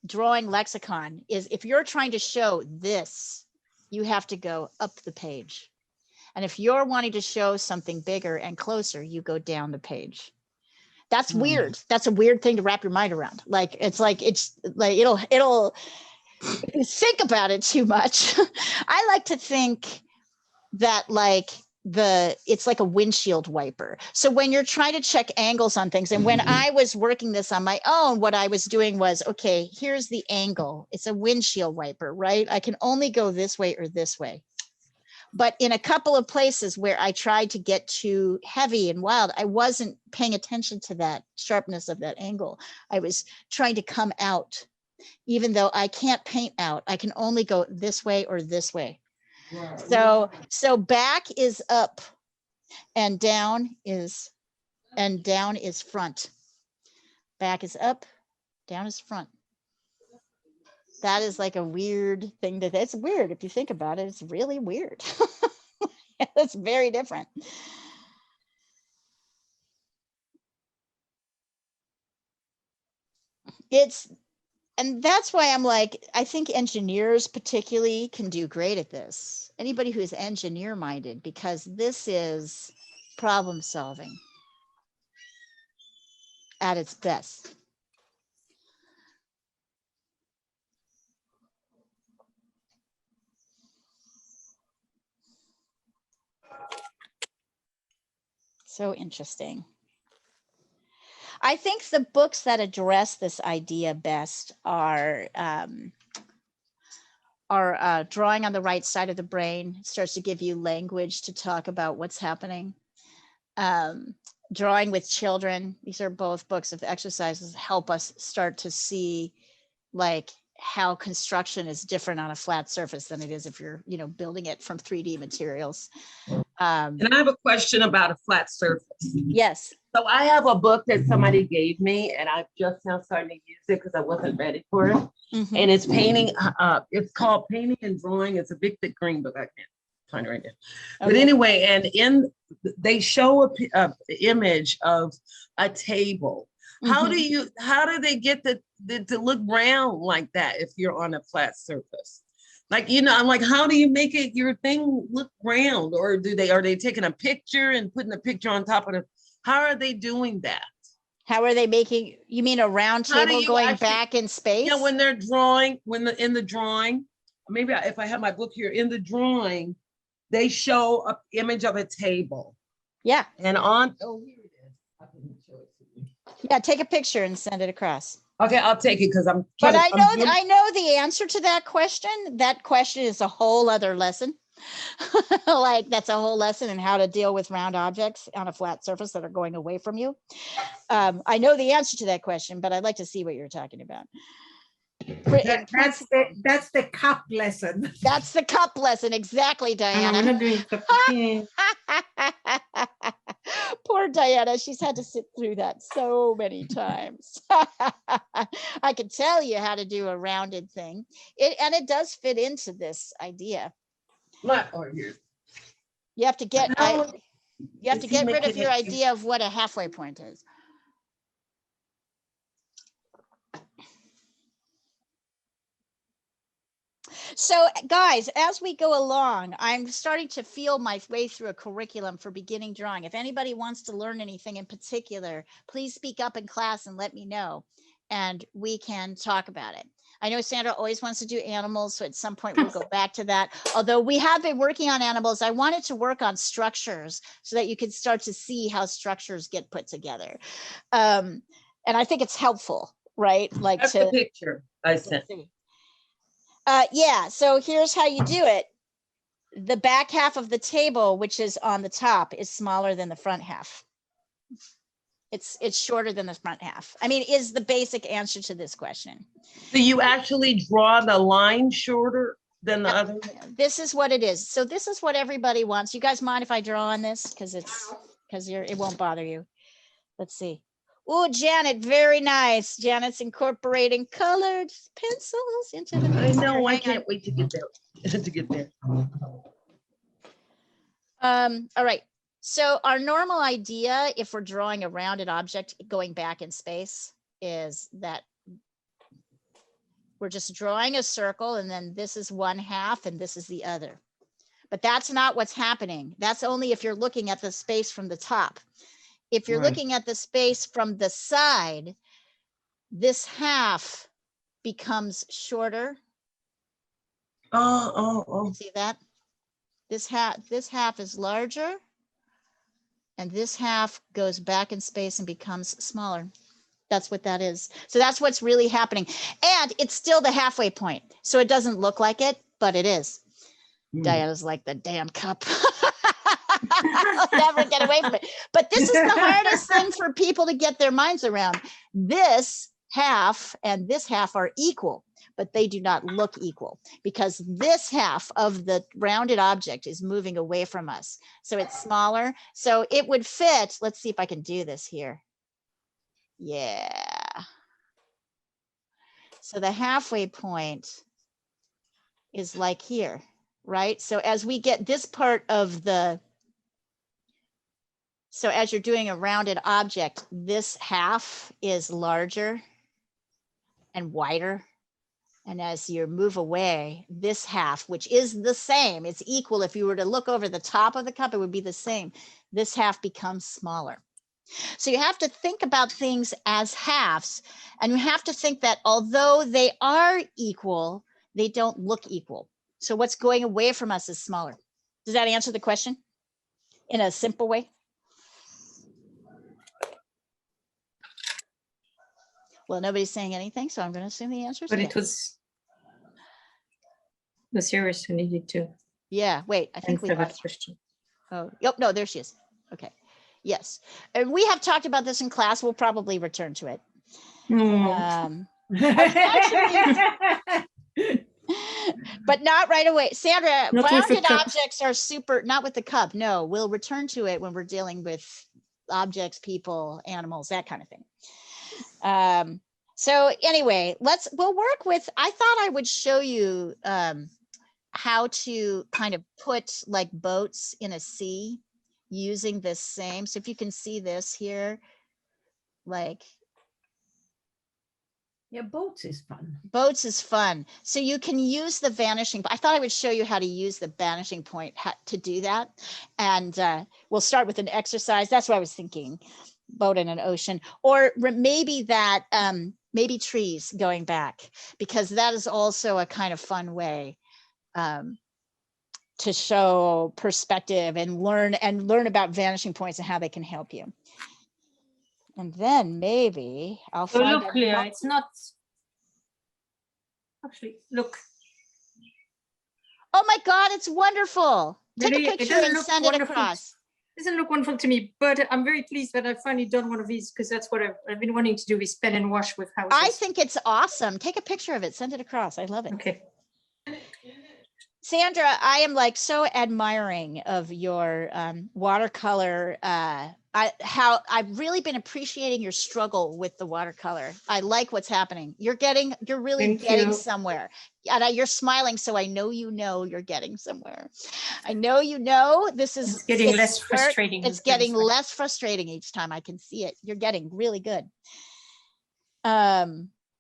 drawing lexicon is if you're trying to show this, you have to go up the page. And if you're wanting to show something bigger and closer, you go down the page. That's weird. That's a weird thing to wrap your mind around. Like it's like it'll if you think about it too much. I like to think that like it's like a windshield wiper. So when you're trying to check angles on things, and when I was working this on my own, what I was doing was, okay, here's the angle. It's a windshield wiper, right? I can only go this way or this way. But in a couple of places where I tried to get too heavy and wild, I wasn't paying attention to that sharpness of that angle. I was trying to come out, even though I can't paint out. I can only go this way or this way. Right. So back is up and down is front. Back is up, down is front. That is like a weird thing it's weird if you think about it. It's really weird. It's very different. And that's why I'm like, I think engineers particularly can do great at this. Anybody who's engineer minded, because this is problem solving at its best. So interesting. I think the books that address this idea best are Drawing on the Right Side of the Brain. It starts to give you language to talk about what's happening. Drawing with Children. These are both books of exercises help us start to see like how construction is different on a flat surface than it is if you're, building it from 3D materials. And I have a question about a flat surface. Yes. So I have a book that somebody gave me, and I've just now starting to use it because I wasn't ready for it. Mm-hmm. And it's painting. It's called Painting and Drawing. It's a big, thick green book. I can't find it right now. Okay. But anyway, and they show a image of a table. Mm-hmm. How do they get to look round like that if you're on a flat surface? Like, I'm like, how do you make it your thing look round? Or are they taking a picture and putting the picture on top of it? How are they doing that? How are they making, you mean a round table going back in space? Yeah, when they're drawing, in the drawing, maybe if I have my book here, in the drawing, they show an image of a table. Yeah. And here it is. I can show it to you. Yeah, take a picture and send it across. Okay, I'll take it because I'm. But I know the answer to that question. That question is a whole other lesson. Like that's a whole lesson in how to deal with round objects on a flat surface that are going away from you. I know the answer to that question, but I'd like to see what you're talking about. That's the cup lesson. That's the cup lesson, exactly, Diana. Poor Diana, she's had to sit through that so many times. I can tell you how to do a rounded thing. And it does fit into this idea. Here. You have to get you have Is to he get rid of making your it- idea of what a halfway point is. So guys, as we go along, I'm starting to feel my way through a curriculum for beginning drawing. If anybody wants to learn anything in particular, please speak up in class and let me know, and we can talk about it. I know Sandra always wants to do animals, so at some point we'll go back to that. Although we have been working on animals, I wanted to work on structures so that you could start to see how structures get put together. And I think it's helpful, right? Like That's the picture I sent. Yeah, so here's how you do it. The back half of the table, which is on the top, is smaller than the front half. It's shorter than the front half. I mean, is the basic answer to this question. So you actually draw the line shorter than the other? This is what it is. So this is what everybody wants. You guys mind if I draw on this? Because it won't bother you. Let's see. Oh, Janet, very nice. Janet's incorporating colored pencils into the I know, picture. I Hang on. can't wait to get there. To get there. All right. So our normal idea, if we're drawing a rounded object going back in space, is that we're just drawing a circle, and then this is one half and this is the other. But that's not what's happening. That's only if you're looking at the space from the top. If you're Right. looking at the space from the side, this half becomes shorter. Oh. See that? This half is larger, and this half goes back in space and becomes smaller. That's what that is. So that's what's really happening. And it's still the halfway point. So it doesn't look like it, but it is. Diana's like, the damn cup. I'll never get away from it. But this is the hardest thing for people to get their minds around. This half and this half are equal, but they do not look equal because this half of the rounded object is moving away from us. So it's smaller. So it would fit. Let's see if I can do this here. Yeah. So the halfway point is like here, right? So as we get this part of the, so as you're doing a rounded object, this half is larger and wider. And as you move away, this half, which is the same, it's equal. If you were to look over the top of the cup, it would be the same. This half becomes smaller. So you have to think about things as halves, and you have to think that although they are equal, they don't look equal. So what's going away from us is smaller. Does that answer the question in a simple way? Well, nobody's saying anything, so I'm going to assume the answer is But yes. it was the series who needed to Yeah, wait, I think we answer lost that question. Oh, yep, no, there she is. Okay, yes. And we have talked about this in class. We'll probably return to it. But not right away. Sandra, Not with the rounded cup. objects are super, not with the cup. No, we'll return to it when we're dealing with objects, people, animals, that kind of thing. So anyway, we'll work with, I thought I would show you how to kind of put like boats in a sea using this same. So if you can see this here, like. Yeah, boats is fun. Boats is fun. So you can use the vanishing. I thought I would show you how to use the vanishing point to do that. And we'll start with an exercise. That's what I was thinking. Boat in an ocean, or maybe that, maybe trees going back, because that is also a kind of fun way to show perspective and learn about vanishing points and how they can help you. And then maybe I'll So find look, Leah, it's not. Actually, look. Oh my God, it's wonderful. Take Really, a it picture doesn't and look send it wonderful. across. Doesn't look wonderful to me, but I'm very pleased that I've finally done one of these because that's what I've been wanting to do is pen and wash with houses. I think it's awesome. Take a picture of it, send it across. I love it. Okay. Sandra, I am like so admiring of your watercolor. I've really been appreciating your struggle with the watercolor. I like what's happening. You're really Thank getting you. somewhere. And you're smiling, so I know you're getting somewhere. I know this is It's getting less frustrating. It's getting less frustrating each time. I can see it. You're getting really good.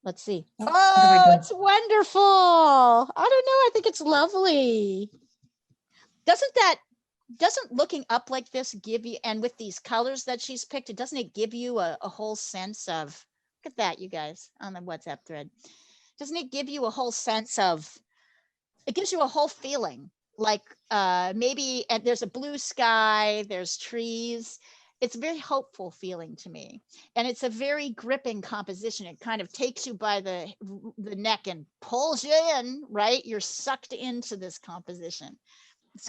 Let's see. Oh, it's wonderful. I don't know. I think it's lovely. Doesn't looking up like this give you, and with these colors that she's picked, doesn't it give you a whole sense of, look at that, you guys, on the WhatsApp thread. Doesn't it give you a whole sense of, it gives you a whole feeling like maybe there's a blue sky, there's trees. It's a very hopeful feeling to me. And it's a very gripping composition. It kind of takes you by the neck and pulls you in, right? You're sucked into this composition.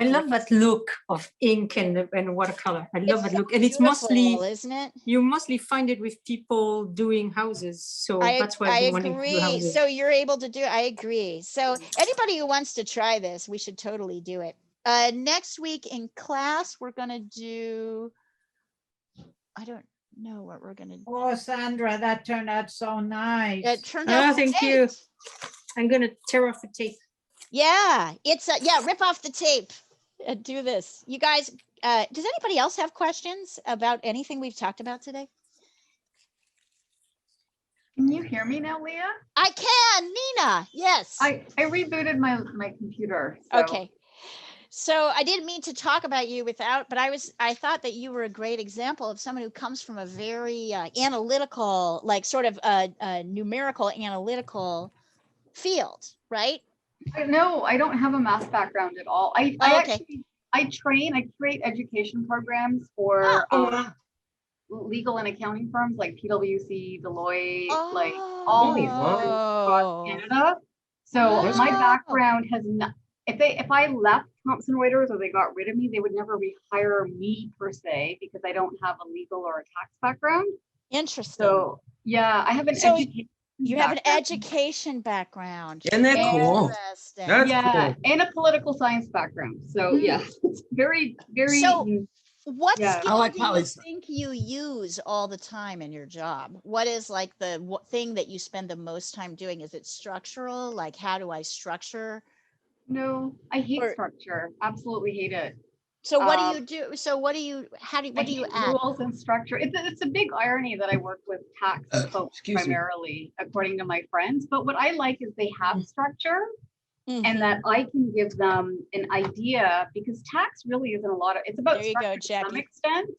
I love that look of ink and watercolor. I love that look. And it's mostly, isn't it? You mostly find it with people doing houses. So that's why I I'm wanting to do agree. houses. So you're able to do, I agree. So anybody who wants to try this, we should totally do it. Next week in class, we're going to do, I don't know what we're going to do. Oh, Sandra, that turned out so nice. It turned out thank great. you. I'm going to tear off the tape. Yeah, it's rip off the tape. Do this. You guys, does anybody else have questions about anything we've talked about today? Can you hear me now, Leah? I can, Nina. Yes. I rebooted my computer. So. Okay. So I didn't mean to talk about you without, but I thought that you were a great example of someone who comes from a very analytical, like sort of numerical analytical field, right? No, I don't have a math background at all. I create education programs for legal and accounting firms like PwC, Deloitte, like all these across Canada. So my background has not, if I left Thomson Reuters or they got rid of me, they would never rehire me per se because I don't have a legal or a tax background. Interesting. So yeah, I have an education. You have an education background. Isn't that cool? That's cool. And a political science background. So yeah, it's very, very. So what skill do you Polly's. think you use all the time in your job? What is like the thing that you spend the most time doing? Is it structural? Like, how do I structure? No, I hate structure. Absolutely hate it. So what do you do? So what do you add? Rules and structure. It's a big irony that I work with tax folks primarily, according to my friends. But what I like is they have structure and that I can give them an idea, because tax really isn't a lot of, it's about structure to some extent,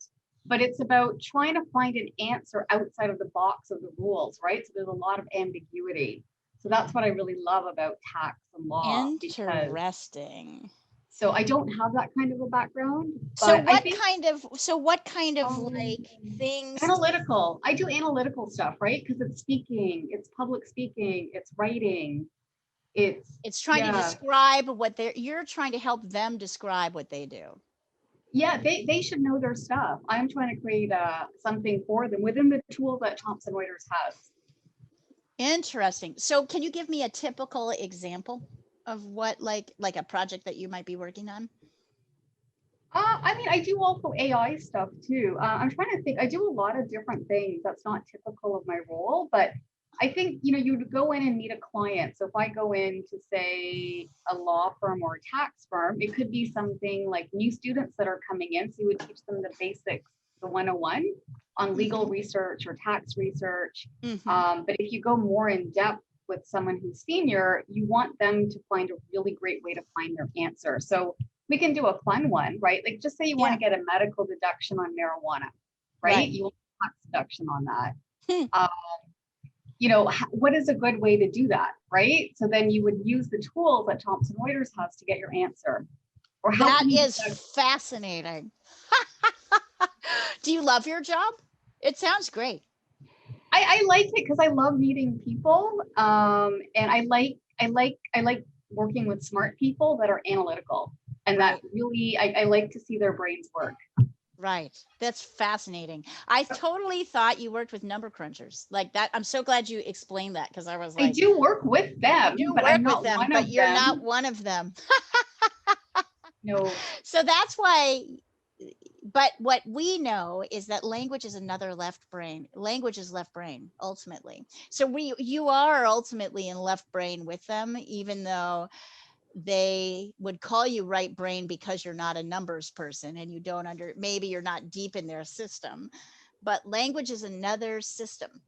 but it's about trying to find an answer outside of the box of the rules, right? So there's a lot of ambiguity. So that's what I really love about tax and law. Interesting. So I don't have that kind of a background. So what kind of like things? Analytical. I do analytical stuff, right? Because it's speaking, it's public speaking, it's writing. It's trying to describe what you're trying to help them describe what they do. Yeah, they should know their stuff. I'm trying to create something for them within the tool that Thomson Reuters has. Interesting. So can you give me a typical example of what like a project that you might be working on? I mean, I do also AI stuff too. I'm trying to think. I do a lot of different things. That's not typical of my role, but I think, you would go in and meet a client. So if I go in to say a law firm or a tax firm, it could be something like new students that are coming in. So you would teach them the basics, the 101 on legal research or tax research. But if you go more in depth with someone who's senior, you want them to find a really great way to find their answer. So we can do a fun one, right? Like just say you want to get a medical deduction on marijuana, right? You want a tax deduction on that. What is a good way to do that, right? So then you would use the tools that Thomson Reuters has to get your answer. Or that is fascinating. Do you love your job? It sounds great. I like it because I love meeting people, and I like working with smart people that are analytical, and that really I like to see their brains work. Right. That's fascinating. I totally thought you worked with number crunchers like that. I'm so glad you explained that, because I was like, I do work with them, but I'm not one of them. You're not one of them. No. So that's why, but what we know is that language is another left brain. Language is left brain ultimately. So you are ultimately in left brain with them, even though they would call you right brain because you're not a numbers person and you don't maybe you're not deep in their system, but language is another system,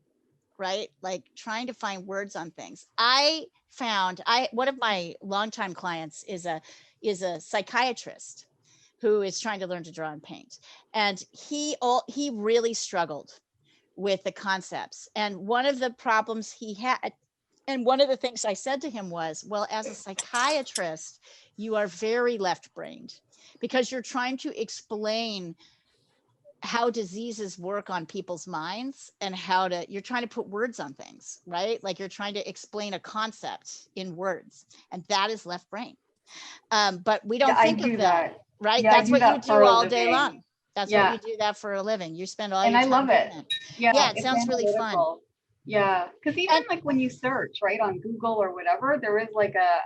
right? Like trying to find words on things. One of my longtime clients is a psychiatrist who is trying to learn to draw and paint, and he really struggled with the concepts. And one of the problems he had, and one of the things I said to him was, well, as a psychiatrist, you are very left-brained because you're trying to explain how diseases work on people's minds and you're trying to put words on things, right? Like you're trying to explain a concept in words, and that is left brain. But we don't Yeah, I think do of that, right? Yeah, I That's do what you that do for a all day living. long. That's Yeah. what you do that for a living. You spend all And your I time love doing it. that. Yeah, It it's sounds really fun. analytical. Yeah, because even And- like when you search, right, on Google or whatever, there is like a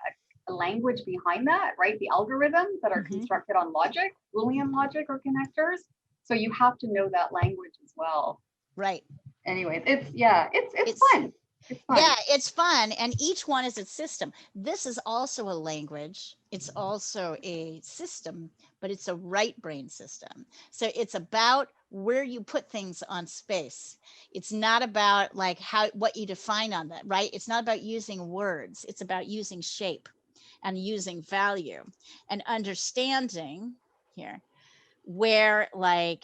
language behind that, right? The algorithms that are Mhm. constructed on logic, Boolean logic or connectors. So you have to know that language as well. Right. Anyways, it's fun. It's fun. Yeah, it's fun. And each one is its system. This is also a language. It's also a system, but it's a right brain system. So it's about where you put things on space. It's not about like what you define on that, right? It's not about using words. It's about using shape and using value and understanding here where like,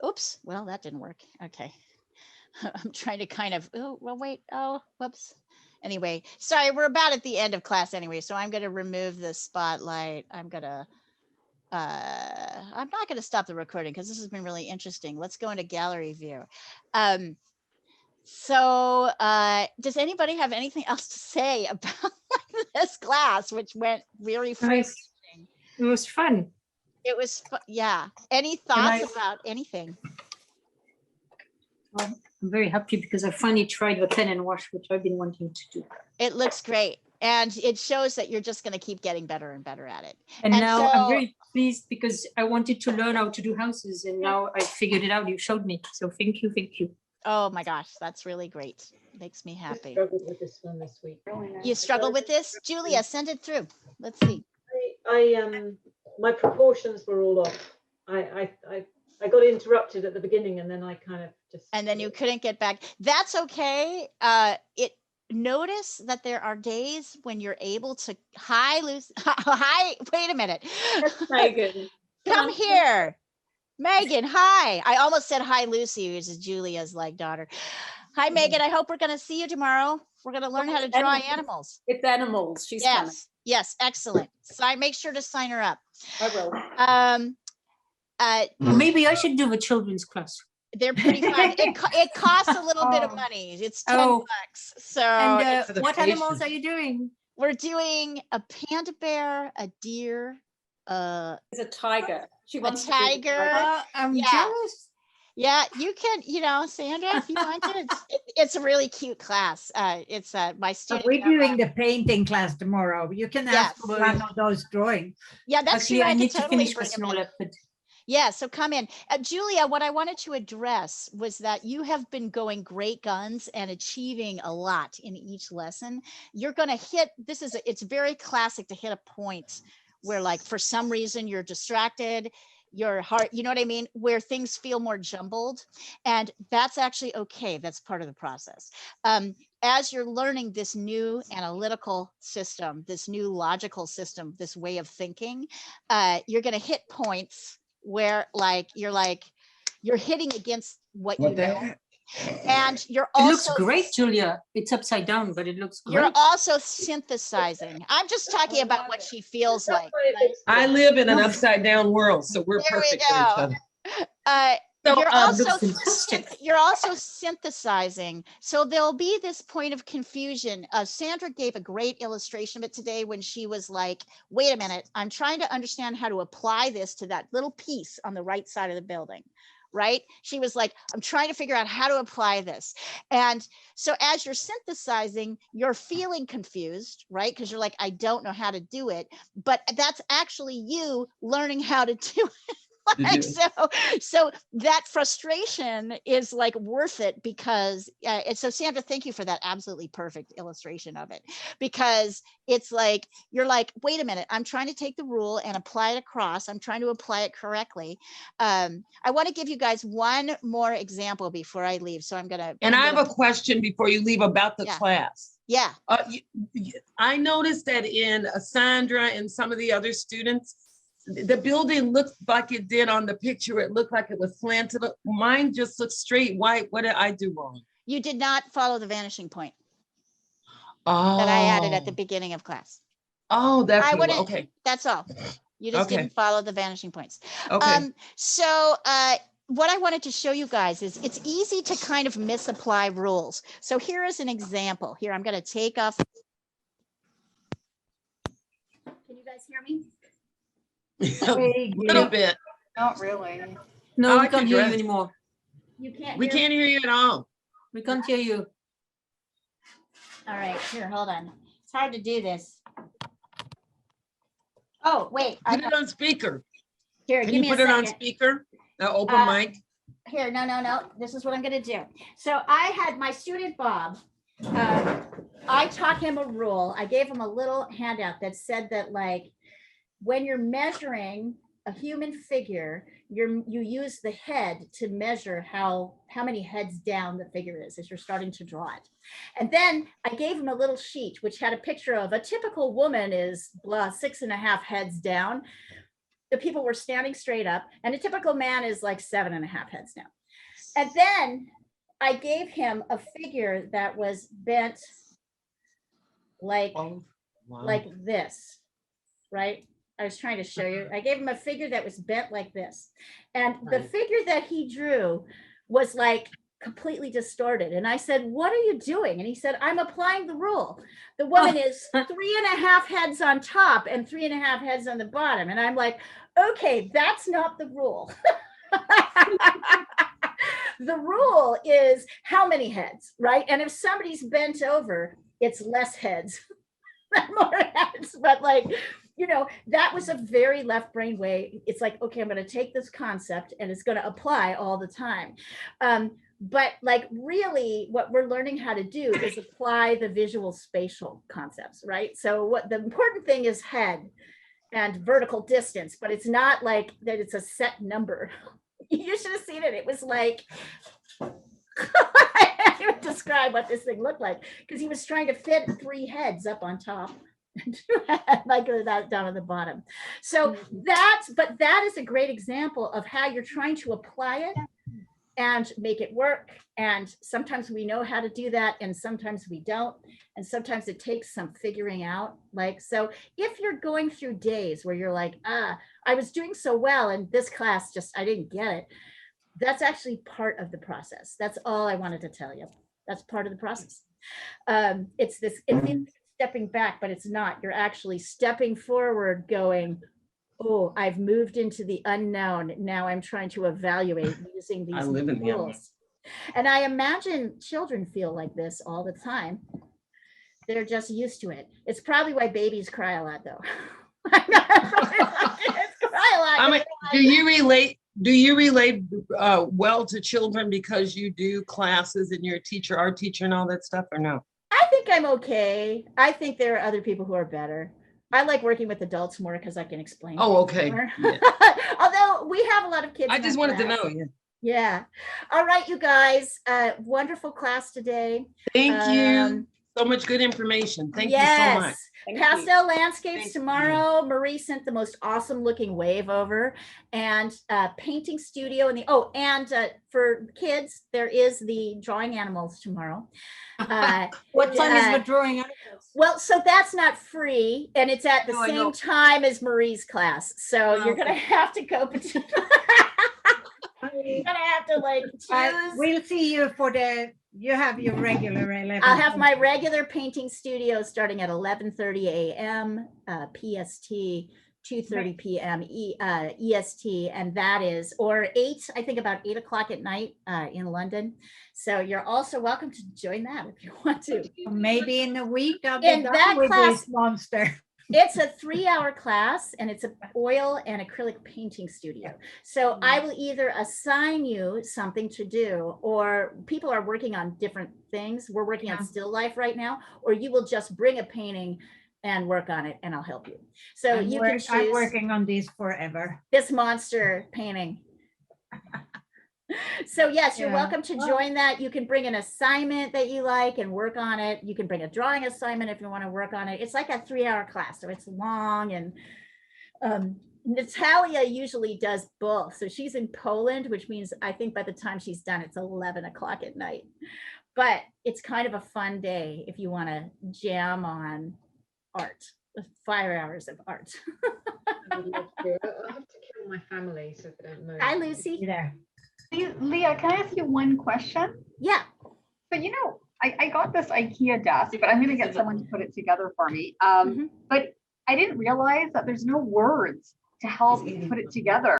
oops, well, that didn't work. Okay. I'm trying to kind of, oh, well, wait, oh, whoops. Anyway, sorry, we're about at the end of class anyway, so I'm going to remove the spotlight. I'm not going to stop the recording because this has been really interesting. Let's go into gallery view. So does anybody have anything else to say about this class, which went really free? It was fun. It was, yeah. Any thoughts about anything? I'm very happy because I finally tried the pen and wash, which I've been wanting to do. It looks great. And it shows that you're just going to keep getting better and better at it. And now I'm very pleased because I wanted to learn how to do houses, and now I figured it out. You showed me. So thank you. Thank you. Oh my gosh, that's really great. Makes me happy. I struggled with this one this week. Really nice. You struggle with this? Julia, send it through. Let's see. My proportions were all off. I got interrupted at the beginning, and then I kind of just. And then you couldn't get back. That's okay. Notice that there are days when you're able to. Hi, Lucy. Hi. Wait a minute. That's Megan. Come here, Megan. Hi. I almost said hi, Lucy, which is Julia's like daughter. Hi, Megan. I hope we're going to see you tomorrow. We're going to learn how to draw animals. It's animals. She's coming. Yes. Excellent. Make sure to sign her up. I will. Maybe I should do the children's class. They're pretty fun. It costs a little bit of money. It's $10. So and what animals are you doing? We're doing a panda bear, a deer, it's a tiger. She wants a tiger. I'm jealous. Yeah, you can, Sandra, if you want to. It's a really cute class. It's my student. We're doing the painting class tomorrow. You can ask for one of those drawings. Yeah, that's actually true. I need to totally finish my snow leopard. Yeah, so come in. Julia, what I wanted to address was that you have been going great guns and achieving a lot in each lesson. You're going to hit, it's very classic to hit a point where like for some reason you're distracted, your heart, you know what I mean? Where things feel more jumbled, and that's actually okay. That's part of the process. As you're learning this new analytical system, this new logical system, this way of thinking, you're going to hit points where you're hitting against what you know. And you're also, it looks great, Julia. It's upside down, but it looks great. You're also synthesizing. I'm just talking about what she feels like. I live in an upside down world, so we're perfect for each other. You're also synthesizing. So there'll be this point of confusion. Sandra gave a great illustration of it today when she was like, wait a minute, I'm trying to understand how to apply this to that little piece on the right side of the building. right? She was like, I'm trying to figure out how to apply this. And so as you're synthesizing, you're feeling confused, right? Because you're like, I don't know how to do it, but that's actually you learning how to do it. Like, so that frustration is like worth it because and so Sandra, thank you for that absolutely perfect illustration of it, because it's like you're like, wait a minute, I'm trying to take the rule and apply it across. I'm trying to apply it correctly. I want to give you guys one more example before I leave. So I'm gonna I have a question before you leave about the class. Yeah. I noticed that in Sandra and some of the other students, the building looked like it did on the picture. It looked like it was slanted. Mine just looked straight. Why? What did I do wrong? You did not follow the vanishing point that I added at the beginning of class. Oh, that's okay. That's all. You just didn't follow the vanishing points. Okay. So what I wanted to show you guys is it's easy to kind of misapply rules. So here is an example. Here, I'm going to take off. Can you guys hear me? A little bit. Not really. No, we can't hear you anymore. You can't. We can't hear you at all. We can't hear you. All right, here, hold on. It's hard to do this. Oh, wait. Put it on speaker. Here, Can give you me put a it on second. speaker? Open mic. Here, no. This is what I'm going to do. So I had my student Bob. I taught him a rule. I gave him a little handout that said that, like, when you're measuring a human figure, you use the head to measure how many heads down the figure is as you're starting to draw it. And then I gave him a little sheet which had a picture of a typical woman is 6.5 heads down. The people were standing straight up, and a typical man is like 7.5 heads down. And then I gave him a figure that was bent like this, right? I was trying to show you. I gave him a figure that was bent like this. And the figure that he drew was like completely distorted. And I said, what are you doing? And he said, I'm applying the rule. The woman is 3.5 heads on top and 3.5 heads on the bottom. And I'm like, okay, that's not the rule. The rule is how many heads, right? And if somebody's bent over, it's less heads, not more heads. But like, you know, that was a very left brain way. It's like, okay, I'm going to take this concept and it's going to apply all the time. But like really what we're learning how to do is apply the visual spatial concepts, right? So what the important thing is head and vertical distance, but it's not like that it's a set number. You should have seen it. It was like, I can't even describe what this thing looked like because he was trying to fit 3 heads up on top. Like that down at the bottom. So that is a great example of how you're trying to apply it and make it work. And sometimes we know how to do that and sometimes we don't. And sometimes it takes some figuring out. Like, so if you're going through days where you're like, I was doing so well in this class, just I didn't get it. That's actually part of the process. That's all I wanted to tell you. That's part of the process. It's this, it feels stepping back, but it's not. You're actually stepping forward going, oh, I've moved into the unknown. Now I'm trying to evaluate using these rules. And I imagine children feel like this all the time. They're just used to it. It's probably why babies cry a lot though. I mean, do you relate well to children because you do classes and you're a art teacher and all that stuff, or no? I think I'm okay. I think there are other people who are better. I like working with adults more because I can explain. Oh, okay. Yeah. Although we have a lot of kids. I just wanted to know. Yeah. All right, you guys. Wonderful class today. Thank you. So much good information. Thank you so much. Pastel landscapes tomorrow. Marie sent the most awesome looking wave over, and painting studio in the and for kids there is the drawing animals tomorrow. What time is the drawing animals? Well, so that's not free, and it's at the same time as Marie's class. So you're gonna have to go. You're gonna have to like choose. We'll see you for you have your regular 11. I'll have my regular painting studio starting at 11:30 a.m. PST 2:30 p.m. EST, and that is, or 8, I think about 8 o'clock at night in London. So you're also welcome to join that if you want to. Maybe in a week I'll be In done that with class- this monster. It's a 3-hour class, and it's an oil and acrylic painting studio. So I will either assign you something to do, or people are working on different things. We're working on still life right now, or you will just bring a painting and work on it, and I'll help you. So you can choose. I'm working on this forever. This monster painting. So yes, you're Yeah. welcome to join that. You can bring an assignment that you like and work on it. You can bring a drawing assignment if you want to work on it. It's like a 3-hour class, so it's long. And Natalia usually does both. So she's in Poland, which means I think by the time she's done, it's 11 o'clock at night. But it's kind of a fun day if you want to jam on art, 5 hours of art. I would love to. I have to kill my family, so if they don't know. Hi, Lucy. There. Leah, can I ask you one question? Yeah. So, you know, I got this IKEA desk, but I'm going to get someone to put it together for me. But I didn't realize that there's no words to help put it together.